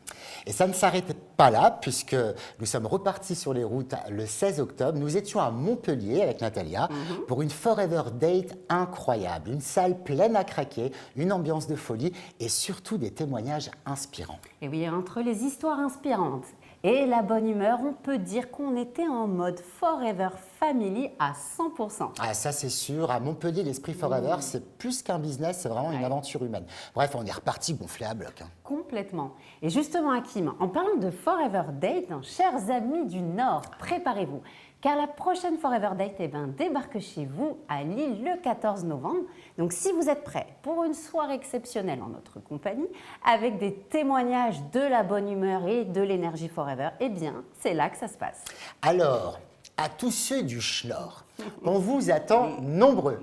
Et ça ne s'arrête pas là, puisque nous sommes repartis sur les routes le 16 octobre. Nous étions à Montpellier avec Natalia pour une Forever Date incroyable. Une salle pleine à craquer, une ambiance de folie et surtout des témoignages inspirants. Et oui, entre les histoires inspirantes et la bonne humeur, on peut dire qu'on était en mode Forever Family à 100%. Ah, ça c'est sûr. À Montpellier, l'esprit Forever, c'est plus qu'un business, c'est vraiment une aventure humaine. Bref, on est reparti gonflé à bloc. Complètement. Et justement, Hakim, en parlant de Forever Date, chers amis du Nord, préparez-vous. Car la prochaine Forever Date débarque chez vous à Lille le 14 novembre. Donc si vous êtes prêts pour une soirée exceptionnelle en notre compagnie, avec des témoignages de la bonne humeur et de l'énergie Forever, eh bien, c'est là que ça se passe. Alors, à tous ceux du Schnorr, on vous attend nombreux.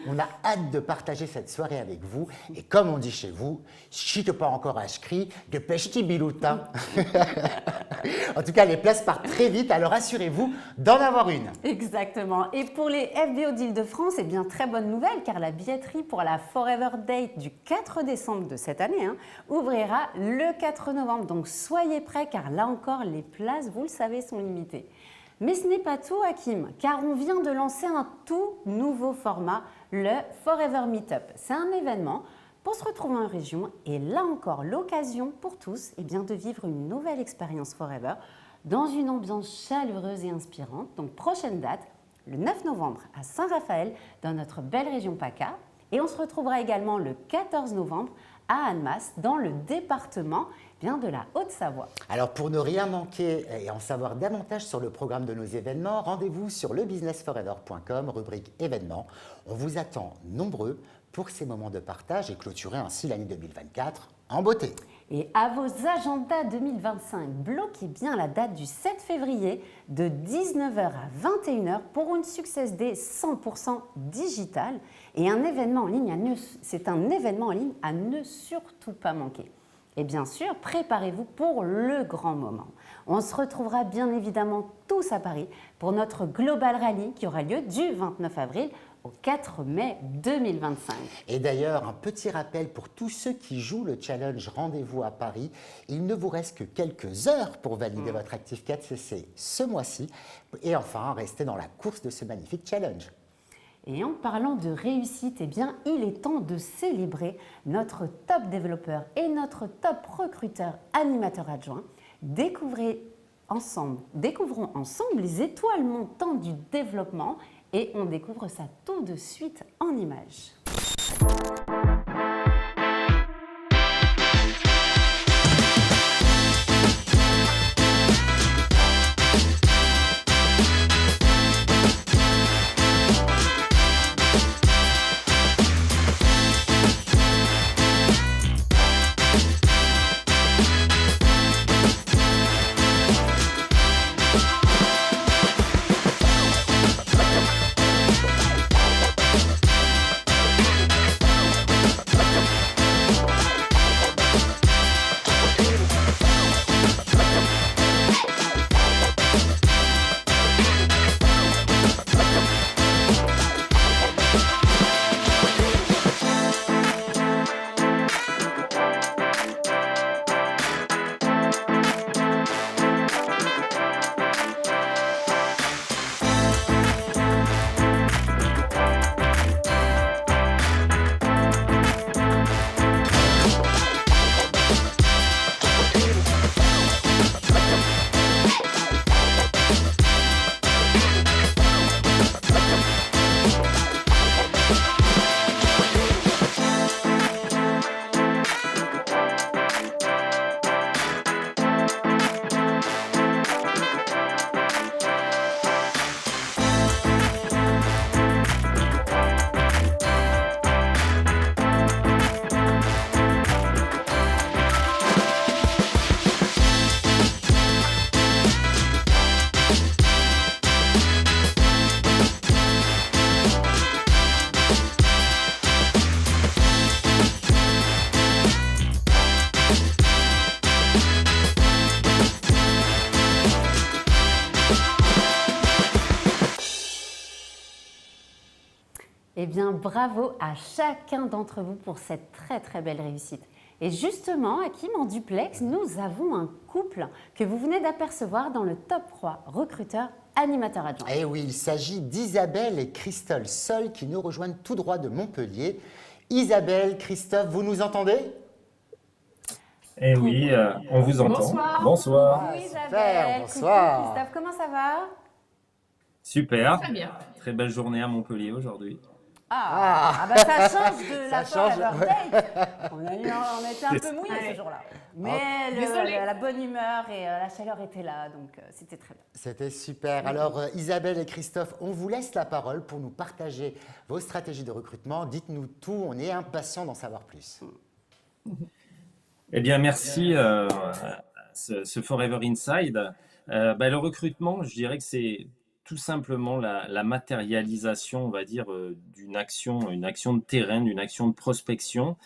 On a hâte de partager cette soirée avec vous. Et comme on dit chez vous, si t'es pas encore inscrit, dépêche-t'y biloutin. En tout cas, les places partent très vite, alors assurez-vous d'en avoir une. Exactement. Et pour les FBO d'Île-de-France, eh bien, très bonne nouvelle, car la billetterie pour la Forever Date du 4 décembre de cette année ouvrira le 4 novembre. Donc soyez prêts, car là encore, les places, vous le savez, sont limitées. Mais ce n'est pas tout, Hakim, car on vient de lancer un tout nouveau format, le Forever Meetup. C'est un événement pour se retrouver en région et là encore, l'occasion pour tous de vivre une nouvelle expérience Forever dans une ambiance chaleureuse et inspirante. Donc, prochaine date, le 9 novembre à Saint-Raphaël, dans notre belle région PACA. Et on se retrouvera également le 14 novembre à Annemasse, dans le département de la Haute-Savoie. Alors pour ne rien manquer et en savoir davantage sur le programme de nos événements, rendez-vous sur lebusinessforever.com, rubrique événements. On vous attend nombreux pour ces moments de partage et clôturer ainsi l'année 2024 en beauté. Et à vos agendas 2025, bloquez bien la date du 7 février de 19h à 21h pour une Success Day 100% digital et un événement en ligne c'est un événement en ligne à ne surtout pas manquer. Et bien sûr, préparez-vous pour le grand moment. On se retrouvera bien évidemment tous à Paris pour notre Global Rally qui aura lieu du 29 avril au 4 mai 2025. Et d'ailleurs, un petit rappel pour tous ceux qui jouent le challenge Rendez-vous à Paris, il ne vous reste que quelques heures pour valider votre Active 4CC ce mois-ci et enfin rester dans la course de ce magnifique challenge. Et en parlant de réussite, eh bien, il est temps de célébrer notre top développeur et notre top recruteur animateur adjoint. Découvrons ensemble les étoiles montantes du développement et on découvre ça tout de suite en images. Eh bien, bravo à chacun d'entre vous pour cette très très belle réussite. Et justement, Hakim, en duplex, nous avons un couple que vous venez d'apercevoir dans le top 3 recruteur animateur adjoint. Eh oui, il s'agit d'Isabelle et Christophe Sol qui nous rejoignent tout droit de Montpellier. Isabelle, Christophe, vous nous entendez? Eh oui, on vous entend. Bonsoir. Bonsoir. Oui, super, Isabelle. bonsoir. Coucou, Christophe, comment ça va? Super. Très bien. Très belle journée à Montpellier aujourd'hui. Bah ça change de Ça la change, Forever Date. On était un peu mouillés ce jour-là. Mais Désolée. la bonne humeur et la chaleur étaient là, donc c'était très bien. C'était super. Alors Isabelle et Christophe, on vous laisse la parole pour nous partager vos stratégies de recrutement. Dites-nous tout, on est impatients d'en savoir plus. Eh bien, merci ce Forever Inside. Le recrutement, je dirais que c'est tout simplement la matérialisation, on va dire, d'une action, une action de terrain, d'une action de prospection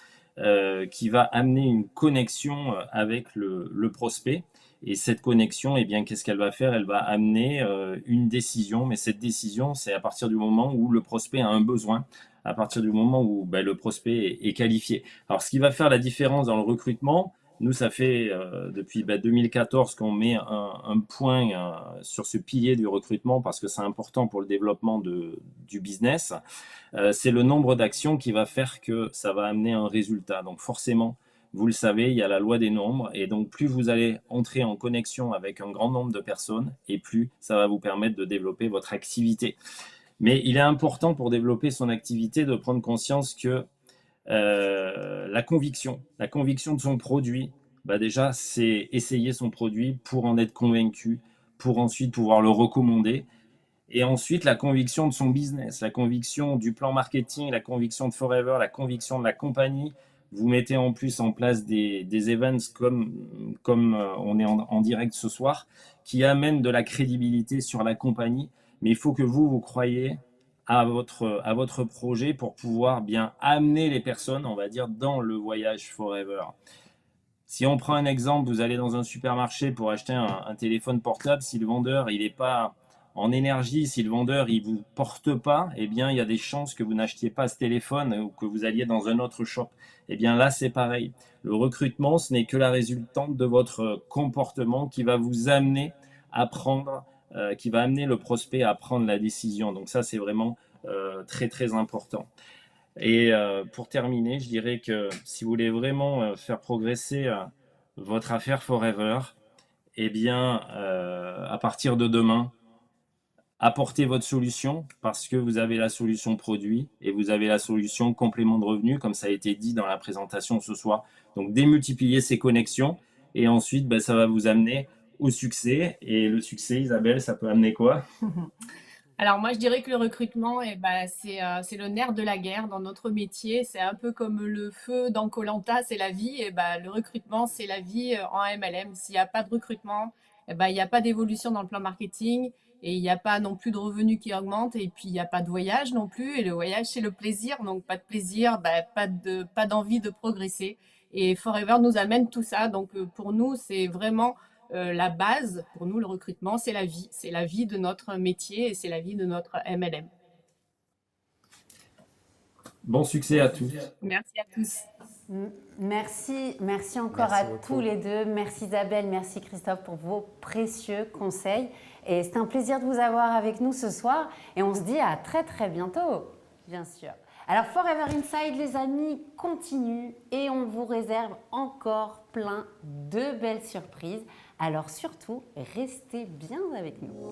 qui va amener une connexion avec le prospect. Et cette connexion, eh bien, qu'est-ce qu'elle va faire? Elle va amener une décision, mais cette décision, c'est à partir du moment où le prospect a un besoin, à partir du moment où le prospect est qualifié. Alors, ce qui va faire la différence dans le recrutement, nous, ça fait depuis 2014 qu'on met un point sur ce pilier du recrutement parce que c'est important pour le développement du business. C'est le nombre d'actions qui va faire que ça va amener un résultat. Donc forcément, vous le savez, il y a la loi des nombres et donc plus vous allez entrer en connexion avec un grand nombre de personnes et plus ça va vous permettre de développer votre activité. Mais il est important pour développer son activité de prendre conscience que la conviction de son produit, bah déjà, c'est essayer son produit pour en être convaincu, pour ensuite pouvoir le recommander. Et ensuite, la conviction de son business, la conviction du plan marketing, la conviction de Forever, la conviction de la compagnie. Vous mettez en plus en place des events comme on est en direct ce soir, qui amènent de la crédibilité sur la compagnie. Mais il faut que vous croyez à votre projet pour pouvoir bien amener les personnes, on va dire, dans le voyage Forever. Si on prend un exemple, vous allez dans un supermarché pour acheter un téléphone portable, si le vendeur il n'est pas en énergie, si le vendeur il vous porte pas, eh bien il y a des chances que vous n'achetiez pas ce téléphone ou que vous alliez dans un autre shop. Eh bien là c'est pareil. Le recrutement ce n'est que la résultante de votre comportement qui va vous amener à prendre, qui va amener le prospect à prendre la décision. Donc ça c'est vraiment très très important. Et pour terminer, je dirais que si vous voulez vraiment faire progresser votre affaire Forever, eh bien, à partir de demain, apportez votre solution parce que vous avez la solution produit et vous avez la solution complément de revenu, comme ça a été dit dans la présentation ce soir. Donc, démultiplier ces connexions et ensuite, ben, ça va vous amener au succès. Et le succès, Isabelle, ça peut amener quoi? Alors moi, je dirais que le recrutement, c'est le nerf de la guerre dans notre métier. C'est un peu comme le feu dans koh c'est la vie. Le recrutement, c'est la vie en MLM. S'il n'y a pas de recrutement, il n'y a pas d'évolution dans le plan marketing et il n'y a pas non plus de revenus qui augmentent et puis il n'y a pas de voyage non plus. Et le voyage, c'est le plaisir. Donc pas de plaisir, pas d'envie de progresser. Et Forever nous amène tout ça. Donc pour nous, c'est vraiment la base, pour nous, le recrutement, c'est la vie. C'est la vie de notre métier et c'est la vie de notre MLM. Bon succès à tous. Merci à tous. Merci encore à tous les deux. Merci Isabelle, merci Christophe pour vos précieux conseils. Et c'est un plaisir de vous avoir avec nous ce soir. Et on se dit à très très bientôt, bien sûr. Alors Forever Inside, les amis, continue et on vous réserve encore plein de belles surprises. Alors surtout, restez bien avec nous.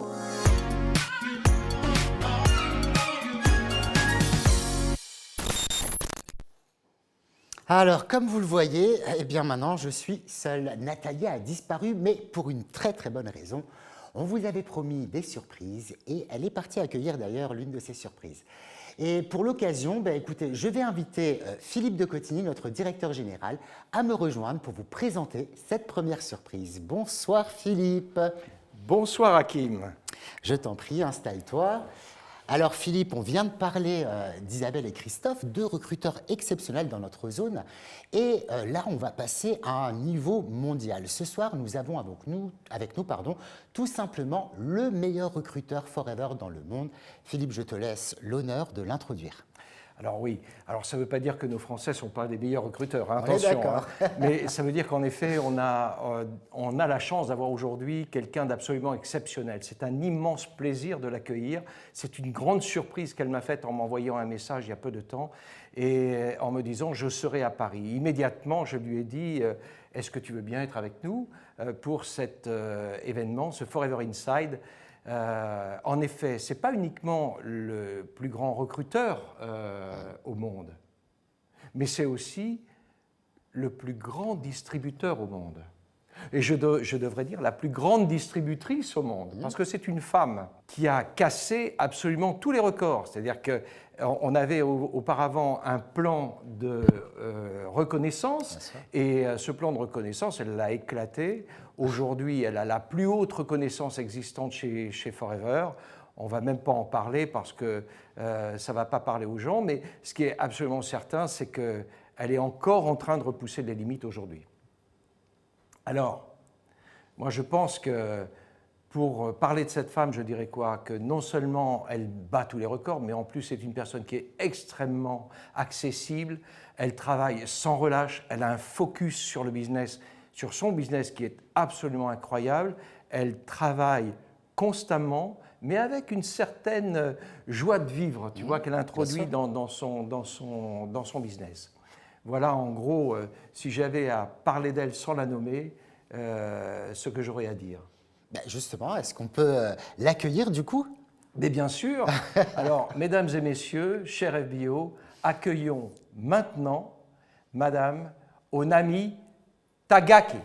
Alors, comme vous le voyez, eh bien maintenant, je suis seule. Nathalie a disparu, mais pour une très très bonne raison. On vous avait promis des surprises et elle est partie accueillir d'ailleurs l'une de ces surprises. Et pour l'occasion, écoutez, je vais inviter Philippe de Cotigny, notre directeur général, à me rejoindre pour vous présenter cette première surprise. Bonsoir Philippe. Bonsoir Hakim. Je t'en prie, installe-toi. Alors Philippe, on vient de parler d'Isabelle et Christophe, deux recruteurs exceptionnels dans notre zone. Et là, on va passer à un niveau mondial. Ce soir, nous avons avec nous, tout simplement le meilleur recruteur Forever dans le monde. Philippe, je te laisse l'honneur de l'introduire. Alors oui, alors ça ne veut pas dire que nos Français ne sont pas des meilleurs recruteurs, hein, On est attention. d'accord. Mais ça veut dire qu'en effet, on a la chance d'avoir aujourd'hui quelqu'un d'absolument exceptionnel. C'est un immense plaisir de l'accueillir. C'est une grande surprise qu'elle m'a faite en m'envoyant un message il y a peu de temps et en me disant « je serai à Paris ». Immédiatement, je lui ai dit « est-ce que tu veux bien être avec nous pour cet événement, ce Forever Inside ?» En effet, ce n'est pas uniquement le plus grand recruteur au monde, mais c'est aussi le plus grand distributeur au monde. Et je devrais dire la plus grande distributrice au monde, parce que c'est une femme qui a cassé absolument tous les records. C'est-à-dire qu'on avait auparavant un plan de reconnaissance, et ce plan de reconnaissance, elle l'a éclaté. Aujourd'hui, elle a la plus haute reconnaissance existante chez Forever. On ne va même pas en parler parce que ça ne va pas parler aux gens, mais ce qui est absolument certain, c'est qu'elle est encore en train de repousser les limites aujourd'hui. Alors, moi je pense que pour parler de cette femme, je dirais quoi? Que non seulement elle bat tous les records, mais en plus c'est une personne qui est extrêmement accessible, elle travaille sans relâche, elle a un focus sur le business, sur son business qui est absolument incroyable, elle travaille constamment, mais avec une certaine joie de vivre, tu vois, qu'elle introduit dans son business. Voilà en gros, si j'avais à parler d'elle sans la nommer, ce que j'aurais à dire. Justement, est-ce qu'on peut l'accueillir du coup? Mais bien sûr. Alors, mesdames et messieurs, chers FBO, accueillons maintenant Madame Onami Tagaki.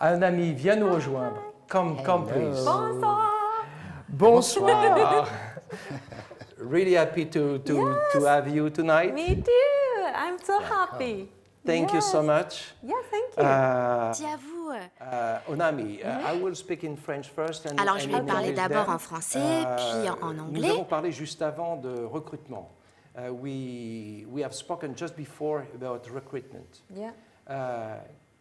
Un ami vient nous rejoindre. Come, please. Bonsoir. Really happy to have you tonight. Me too. I'm so happy. Thank you so much. Yeah, thank you. Dis à vous. Onami, I will speak in French first. Alors, je vais in parler English d'abord then. en français, puis en Nous anglais. avons parlé juste avant de recrutement. We have spoken just before about recruitment. Yeah.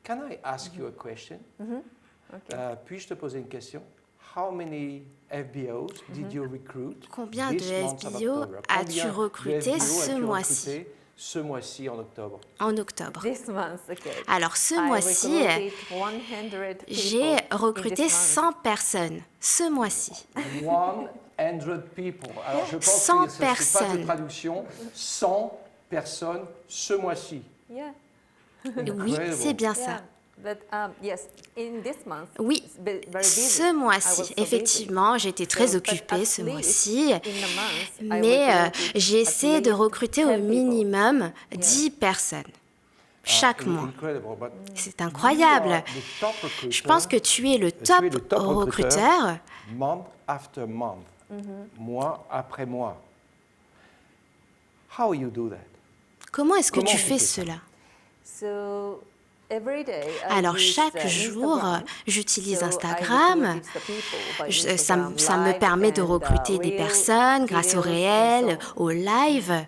Can I ask you a question? Okay. Puis-je te poser une question? How many FBOs did you recruit Combien de this month of FBO October? as-tu Combien de recruté FBO ce as-tu mois-ci? recruté ce mois-ci en octobre? En octobre. This month, okay. Alors, ce I mois-ci, recruited 100 people j'ai in recruté this month. 100 personnes. Ce mois-ci. 100 people. Alors, je pense 100 que ce n'est pas de personnes. traduction. 100 personnes ce mois-ci. Yeah. Oui, c'est bien ça. Yeah. But yes, in this month. Oui, it's very busy. ce I was mois-ci, so effectivement, j'étais très So, but occupée at ce least mois-ci, in a month, I mais recruited j'essaie at de least recruter 10 au people. minimum 10 personnes chaque mois. Incredible, but C'est incroyable. you are the top recruiter. Je pense que tu es le es top le top recruteur, month after month, mois après mois. How you do that? Comment est-ce que Comment tu tu fais fais ça? cela? So, every day, I Alors use, chaque jour, Instagram. j'utilise So, I Instagram. recruited the people by Ça Instagram me Live permet de and, recruter des Reels, personnes grâce au videos and réel, so on. au live.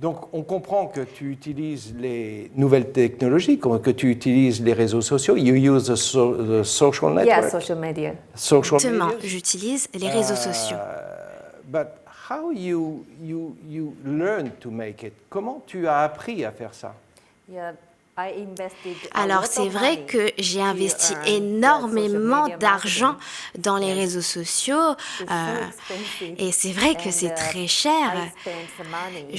Donc, on comprend que tu utilises les nouvelles technologies, que tu utilises les réseaux sociaux. You use the social network. Yeah, social media. Social Exactement, media. j'utilise les réseaux sociaux. But how you learn to make it? Comment tu as appris à faire ça? Yeah, I invested a Alors lot c'est of vrai money que j'ai to investi earn that énormément social media d'argent marketing. dans les Yes. réseaux sociaux It's so expensive. et c'est vrai que And, c'est très I cher. spent some money,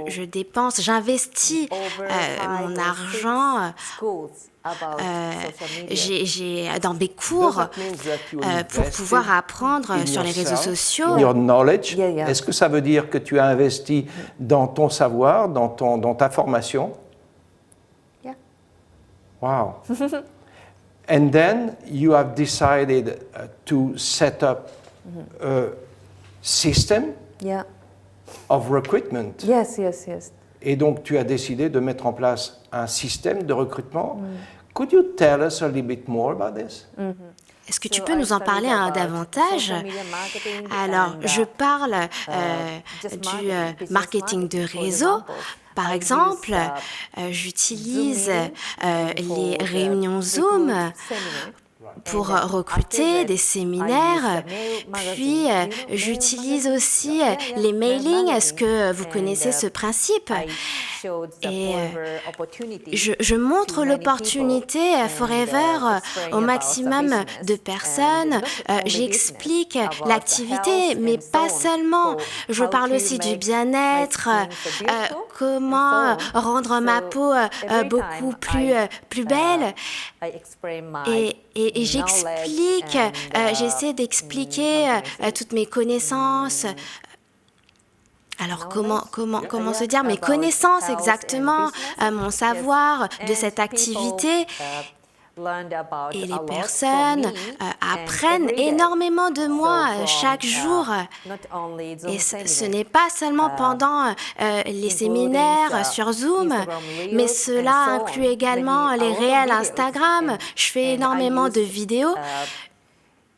Je dépense, j'investis over mon 5 or 6 argent schools about social media. j'ai dans des cours Does that mean that you pour invested pouvoir apprendre in sur les réseaux yourself, sociaux. in your knowledge? Yeah, yeah. Est-ce que ça veut dire que tu as investi dans ton savoir, dans ta formation? Yeah. Wow. And then you have decided to set up a system Yeah. of recruitment. Yes, yes, yes. Et donc tu as décidé de mettre en place un système de recrutement. Could you tell us a little bit more about this? Est-ce que tu So peux I nous en studied parler about davantage? social media marketing Alors, and, je parle just du marketing, business marketing de marketing, for réseau. example. Par I exemple, use, j'utilise Zoom les for the réunions Zoom recruit seminar. pour And then recruter after des that, séminaires. I use the mail magazine. Puis, You know, mail j'utilise magazine? aussi Yeah, yeah, les mail mailings. Est-ce magazine. que vous And, connaissez ce principe? I showed the Et Forever opportunity je montre to many l'opportunité people and, Forever explain au about the maximum business de and personnes. not only J'explique business, about l'activité, the health mais and so pas on. seulement. So Je how parle to aussi du make bien-être, my skin so beautiful comment and so on. rendre ma So peau every beaucoup time plus belle. I explain my Et j'explique, knowledge and, j'essaie d'expliquer how can I say? toutes mes connaissances. Alors comment se dire mes About connaissances health and exactement, business. mon savoir de And cette people, activité. learned about Et a les lot personnes from me and apprennent every day. énormément de moi So from, chaque jour. not only Zoom Et ce seminar, n'est pas seulement pendant les séminaires sur Zoom, Instagram Reels mais and cela so on. inclut également Many les other réels videos. Instagram. And- Je fais and I énormément de use, vidéos.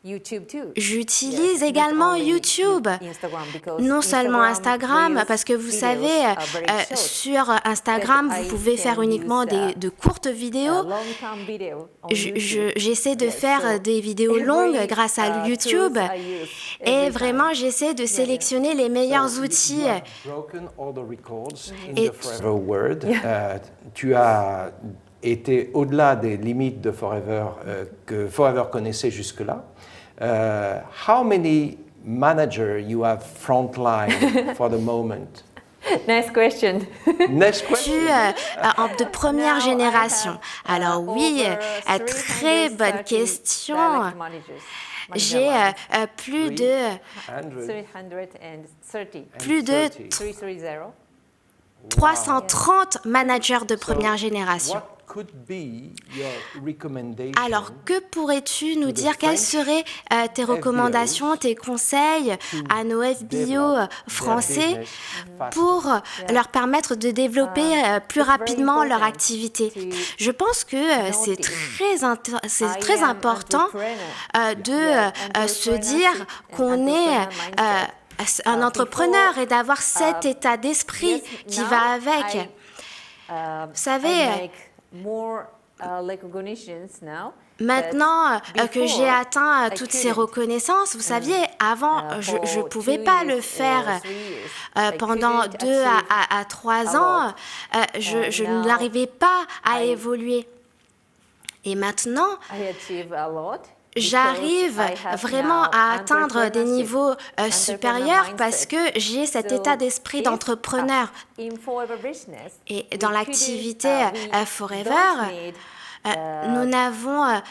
YouTube too. J'utilise Yes, not également only YouTube, Instagram, because non seulement Instagram, Reels, parce que vous videos savez, are very short. sur Instagram, But vous I pouvez can faire uniquement use, de courtes a vidéos. long-term video on YouTube. J'essaie de Yes, faire so des vidéos every, longues grâce à tools YouTube. I use Et every vraiment, time. j'essaie de sélectionner les meilleurs outils. You have broken all the records in Et- the Forever World. Tu as été au-delà des limites de Forever que Forever connaissait jusque-là. How many managers you have frontline for the moment? Next question. Next question. De première Now I génération. have, Alors oui, over très bonne 330 question. direct managers. j'ai plus de 330 managers de première génération. Alors, que pourrais-tu nous dire? Quelles seraient tes recommandations, tes conseils à nos FBO français pour leur permettre de développer plus rapidement leur activité? Je pense que c'est très important de se dire qu'on est un entrepreneur et d'avoir cet état d'esprit qui va avec. Vous savez, maintenant que j'ai atteint toutes ces reconnaissances, vous saviez, avant, je ne pouvais pas le faire pendant 2 à 3 ans. Je n'arrivais pas à évoluer. Et maintenant, j'arrive vraiment à atteindre des niveaux supérieurs parce que j'ai cet état d'esprit d'entrepreneur. Et dans l'activité Forever, nous n'avons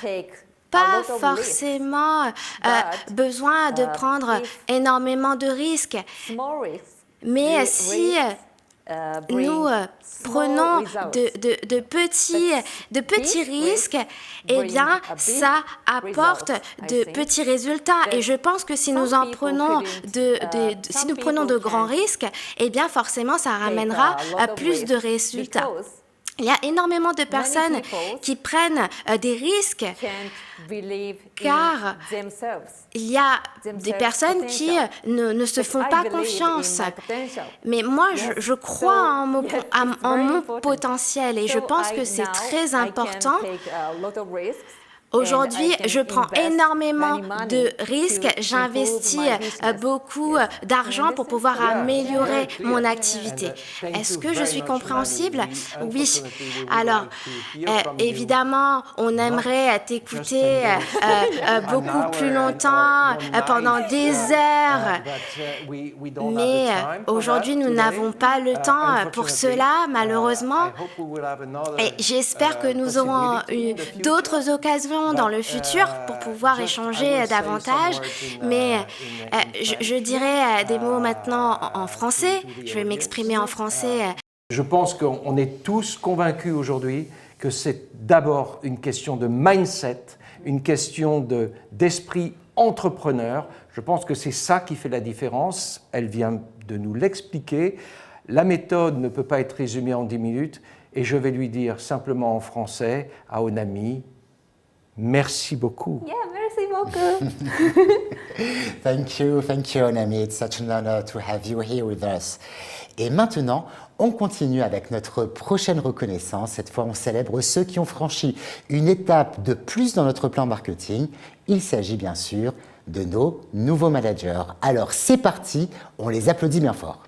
pas forcément besoin de prendre énormément de risques. Mais si nous prenons de petits risques, eh bien, ça apporte de petits résultats. Et je pense que si nous en prenons si nous prenons de grands risques, eh bien, forcément, ça ramènera plus de résultats. Il y a énormément de personnes qui prennent des risques car il y a des personnes qui ne se font pas confiance. Mais moi, je crois en mon potentiel et je pense que c'est très important. Aujourd'hui, je prends énormément de risques, j'investis beaucoup d'argent pour pouvoir améliorer mon activité. Est-ce que je suis compréhensible? Oui. Alors, évidemment, on aimerait t'écouter beaucoup plus longtemps, pendant des heures, mais aujourd'hui, nous n'avons pas le temps pour cela, malheureusement. Et j'espère que nous aurons eu d'autres occasions dans le futur pour pouvoir échanger davantage, mais je dirais des mots maintenant en français. Je vais m'exprimer en français. Je pense qu'on est tous convaincus aujourd'hui que c'est d'abord une question de mindset, une question d'esprit entrepreneur. Je pense que c'est ça qui fait la différence. Elle vient de nous l'expliquer. La méthode ne peut pas être résumée en 10 minutes et je vais lui dire simplement en français à Onami, merci beaucoup. Yeah, merci beaucoup. Thank you, Onami. It's such an honor to have you here with us. Et maintenant, on continue avec notre prochaine reconnaissance. Cette fois, on célèbre ceux qui ont franchi une étape de plus dans notre plan marketing. Il s'agit bien sûr de nos nouveaux managers. Alors, c'est parti, on les applaudit bien fort.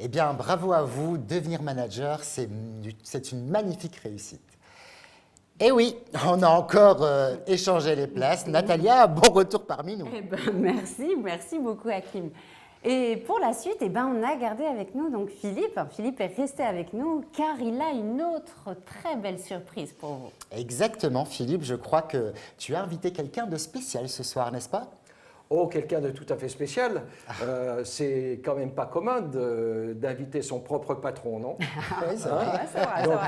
Eh bien, bravo à vous, devenir manager, c'est une magnifique réussite. Et oui, on a encore échangé les places. Natalia, bon retour parmi nous. Eh ben, merci beaucoup Hakim. Et pour la suite, eh ben, on a gardé avec nous donc Philippe. Philippe est resté avec nous car il a une autre très belle surprise pour vous. Exactement, Philippe, je crois que tu as invité quelqu'un de spécial ce soir, n'est-ce pas ? Oh, quelqu'un de tout à fait spécial. C'est quand même pas commun d'inviter son propre patron, non? Oui, c'est vrai. Donc,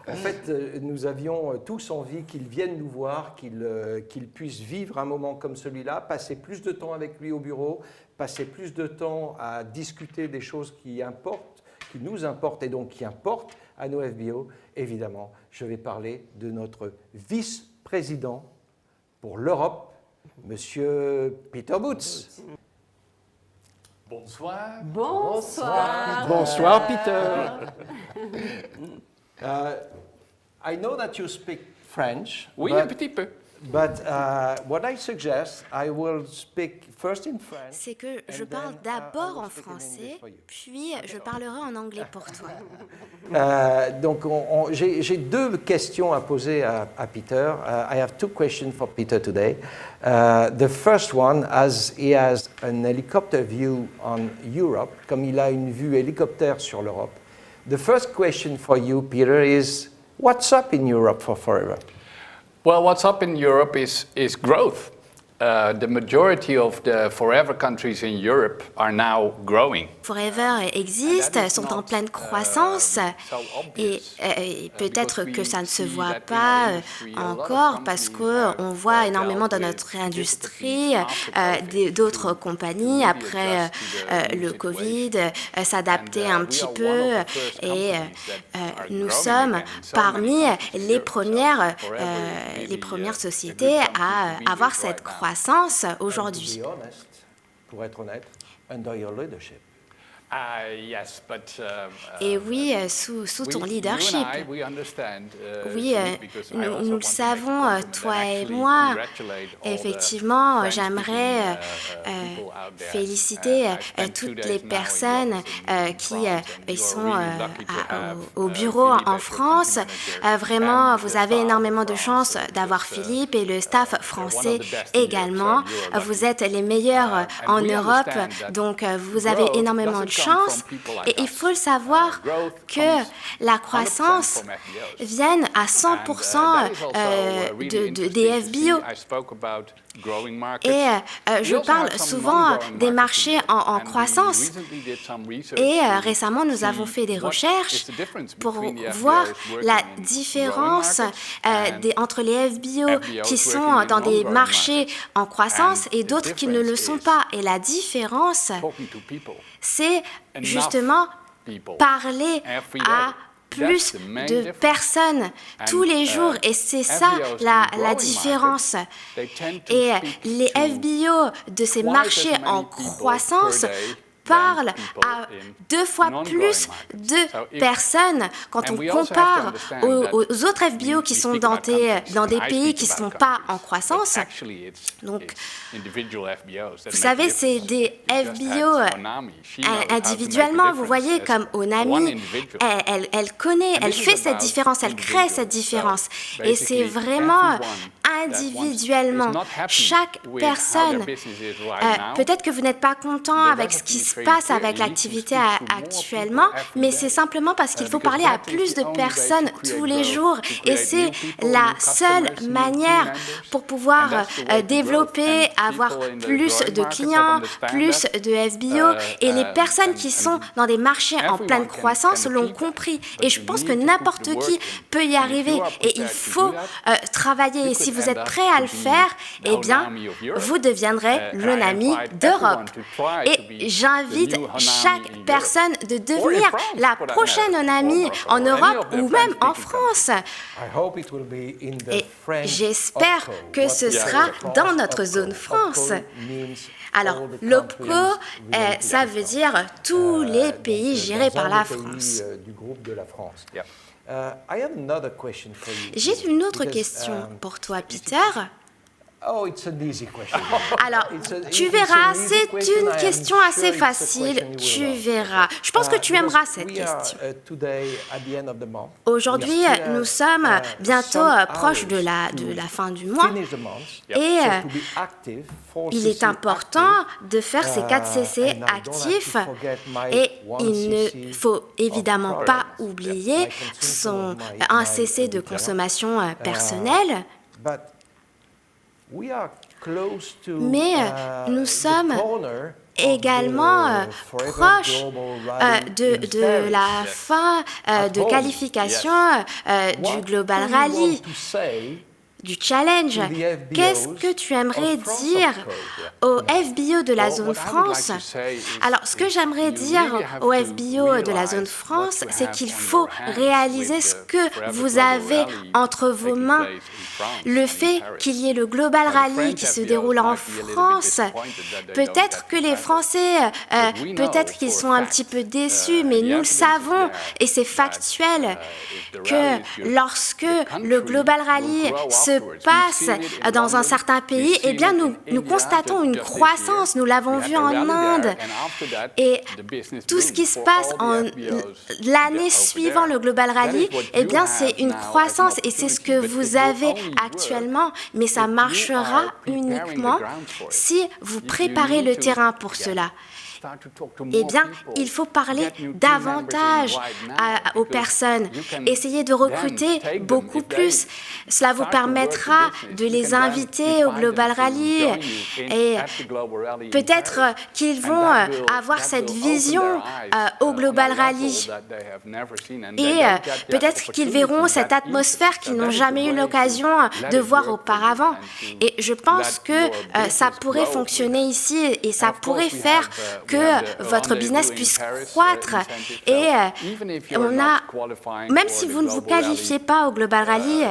en fait, nous avions tous envie qu'il vienne nous voir, qu'il puisse vivre un moment comme celui-là, passer plus de temps avec lui au bureau, passer plus de temps à discuter des choses qui importent, qui nous importent et donc qui importent à nos FBO. Évidemment, je vais parler de notre vice-président pour l'Europe, Monsieur Peter Boots. Bonsoir. Bonsoir. Bonsoir, Peter. I know that you speak French. Oui, un petit peu. But what I suggest, I will speak first in French. C'est que je and parle then, d'abord I will en speak in English français, for you. puis je parlerai en anglais pour toi. Donc, j'ai deux questions à poser à Peter. I have two questions for Peter today. The first one, as he has an helicopter view on Europe, comme il a une vue hélicoptère sur l'Europe. The first question for you, Peter, is what's up in Europe for Forever? Well, what's up in Europe is growth. The majority of the forever countries in Europe are now growing. Forever existe, sont en pleine croissance et peut-être que ça ne se voit pas encore parce qu'on voit énormément dans notre industrie d'autres compagnies après le Covid s'adapter un petit peu et nous sommes parmi les premières sociétés à avoir cette croissance aujourd'hui. Pour être honnête, under your leadership. Yes, but, Et oui, sous ton leadership. Oui, nous le savons, toi et moi. Effectivement, j'aimerais féliciter toutes les personnes qui sont au bureau en France. Vraiment, vous avez énormément de chance d'avoir Philippe et le staff français également. Vous êtes les meilleurs en Europe, donc vous avez énormément de chance. Et il faut le savoir que la croissance vient à 100% des FBO. Et je parle souvent des marchés en croissance. Et récemment, nous avons fait des recherches pour voir la différence entre les FBO qui sont dans des marchés en croissance et d'autres qui ne le sont pas. Et la différence, c'est justement parler à plus de personnes tous les jours et c'est ça la différence. Et les FBO de ces marchés en croissance parlent à 2 fois plus de personnes quand on compare aux autres FBO qui sont dans des pays qui ne sont pas en croissance. Donc, vous savez, c'est des FBO individuellement. Vous voyez, comme Onami, elle connaît, elle fait cette différence, elle crée cette différence. Et c'est vraiment individuellement. Chaque personne, peut-être que vous n'êtes pas content avec ce qui se passe avec l'activité actuellement, mais c'est simplement parce qu'il faut parler à plus de personnes tous les jours et c'est la seule manière pour pouvoir développer, avoir plus de clients, plus de FBO et les personnes qui sont dans des marchés en pleine croissance l'ont compris et je pense que n'importe qui peut y arriver et il faut travailler et si vous êtes prêt à le faire, eh bien, vous deviendrez l'Onami d'Europe. Et j'invite chaque personne de devenir la prochaine Onami en Europe ou même en France. Et j'espère que ce sera dans notre zone France. Alors, l'OPCO, ça veut dire tous les pays gérés par la France. J'ai une autre question pour toi, Peter. Alors, tu verras, c'est une question assez facile, tu verras. Je pense que tu aimeras cette question. Aujourd'hui, nous sommes bientôt proches de la fin du mois et il est important de faire ces 4 CC actifs et il ne faut évidemment pas oublier un CC de consommation personnelle. Mais nous sommes également proches de la fin de qualification du Global Rally, du challenge. Qu'est-ce que tu aimerais dire aux FBO de la zone France? Alors, ce que j'aimerais dire aux FBO de la zone France, c'est qu'il faut réaliser ce que vous avez entre vos mains. Le fait qu'il y ait le Global Rally qui se déroule en France, peut-être que les Français, peut-être qu'ils sont un petit peu déçus, mais nous le savons, et c'est factuel, que lorsque le Global Rally se se passe dans un certain pays, eh bien nous constatons une croissance. Nous l'avons vu en Inde. Et tout ce qui se passe en l'année suivant le Global Rally, eh bien c'est une croissance et c'est ce que vous avez actuellement. Mais ça marchera uniquement si vous préparez le terrain pour cela. Eh bien, il faut parler davantage aux personnes, essayer de recruter beaucoup plus. Cela vous permettra de les inviter au Global Rally et peut-être qu'ils vont avoir cette vision au Global Rally et peut-être qu'ils verront cette atmosphère qu'ils n'ont jamais eu l'occasion de voir auparavant. Et je pense que ça pourrait fonctionner ici et ça pourrait faire que votre business puisse croître. Et même si vous ne vous qualifiez pas au Global Rally,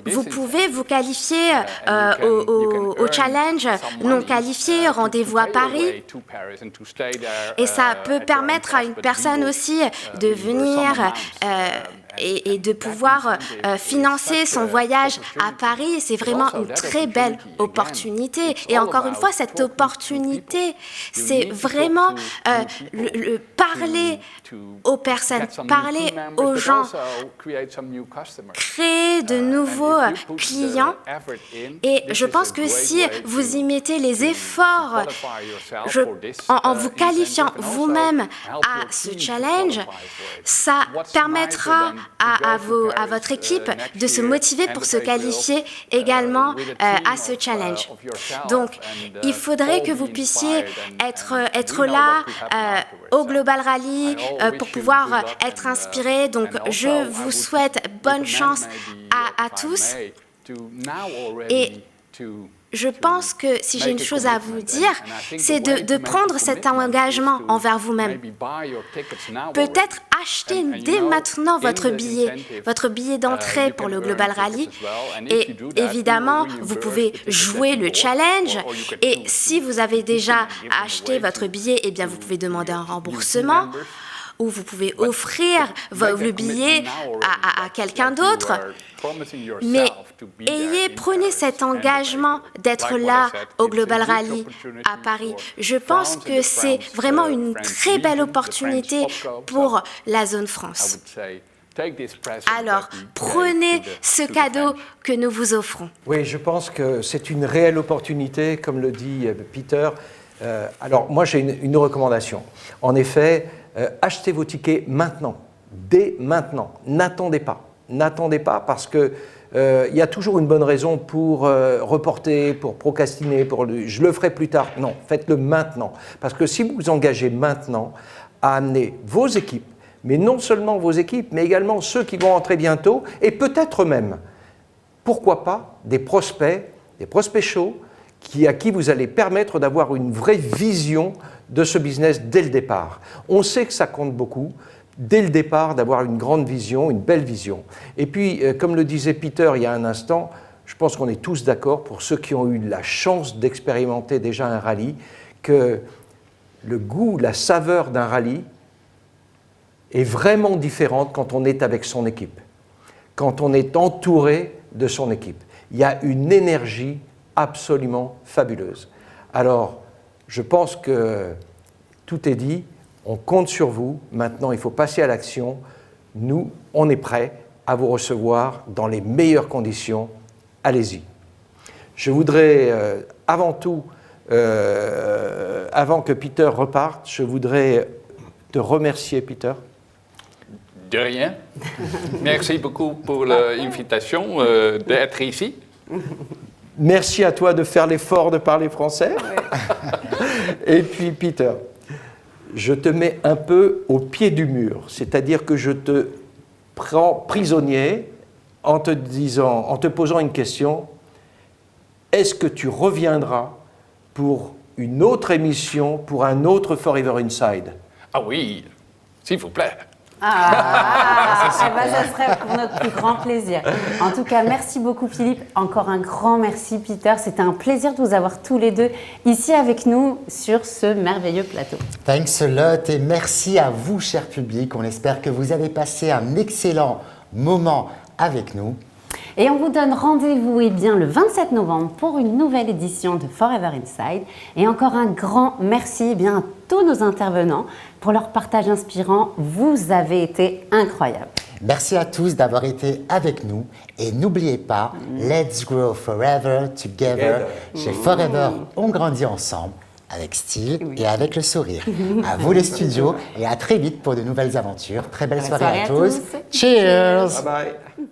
vous pouvez vous qualifier au challenge non qualifié, rendez-vous à Paris. Et ça peut permettre à une personne aussi de venir et de pouvoir financer son voyage à Paris. C'est vraiment une très belle opportunité. Et encore une fois, cette opportunité, c'est vraiment parler aux personnes, parler aux gens, créer de nouveaux clients. Et je pense que si vous y mettez les efforts en vous qualifiant vous-même à ce challenge, ça permettra à votre équipe de se motiver pour se qualifier également à ce challenge. Donc, il faudrait que vous puissiez être là au Global Rally pour pouvoir être inspiré. Donc, je vous souhaite bonne chance à tous. Et je pense que si j'ai une chose à vous dire, c'est de prendre cet engagement envers vous-même. Peut-être acheter dès maintenant votre billet d'entrée pour le Global Rally. Et évidemment, vous pouvez jouer le challenge. Et si vous avez déjà acheté votre billet, eh bien, vous pouvez demander un remboursement. Ou vous pouvez offrir le billet à quelqu'un d'autre. Mais prenez cet engagement d'être là au Global Rally à Paris. Je pense que c'est vraiment une très belle opportunité pour la zone France. Alors, prenez ce cadeau que nous vous offrons. Oui, je pense que c'est une réelle opportunité, comme le dit Peter. Alors, moi, j'ai une recommandation. En effet, achetez vos tickets maintenant, dès maintenant. N'attendez pas. N'attendez pas parce que il y a toujours une bonne raison pour reporter, pour procrastiner, je le ferai plus tard. Non, faites-le maintenant. Parce que si vous vous engagez maintenant à amener vos équipes, mais non seulement vos équipes, mais également ceux qui vont entrer bientôt, et peut-être même, pourquoi pas, des prospects chauds, à qui vous allez permettre d'avoir une vraie vision de ce business dès le départ. On sait que ça compte beaucoup, dès le départ, d'avoir une grande vision, une belle vision. Et puis, comme le disait Peter il y a un instant, je pense qu'on est tous d'accord, pour ceux qui ont eu la chance d'expérimenter déjà un rallye, que le goût, la saveur d'un rallye est vraiment différente quand on est avec son équipe, quand on est entouré de son équipe. Il y a une énergie absolument fabuleuse. Alors, je pense que tout est dit, on compte sur vous, maintenant il faut passer à l'action. Nous, on est prêts à vous recevoir dans les meilleures conditions, allez-y. Je voudrais, avant tout, avant que Peter reparte, je voudrais te remercier, Peter. De rien. Merci beaucoup pour l'invitation d'être ici. Merci à toi de faire l'effort de parler français. Et puis, Peter, je te mets un peu au pied du mur, c'est-à-dire que je te prends prisonnier en te posant une question. Est-ce que tu reviendras pour une autre émission, pour un autre Forever Inside? Ah oui, s'il vous plaît. Ça serait pour notre plus grand plaisir. En tout cas, merci beaucoup Philippe. Encore un grand merci Peter. C'était un plaisir de vous avoir tous les deux ici avec nous sur ce merveilleux plateau. Thanks a lot et merci à vous, cher public. On espère que vous avez passé un excellent moment avec nous. Et on vous donne rendez-vous le 27 novembre pour une nouvelle édition de Forever Inside. Et encore un grand merci à tous nos intervenants pour leur partage inspirant. Vous avez été incroyables. Merci à tous d'avoir été avec nous. Et n'oubliez pas, let's grow forever together. Chez Forever, on grandit ensemble, avec style et avec le sourire. À vous les studios et à très vite pour de nouvelles aventures. Très belle soirée à tous. Cheers! Bye bye.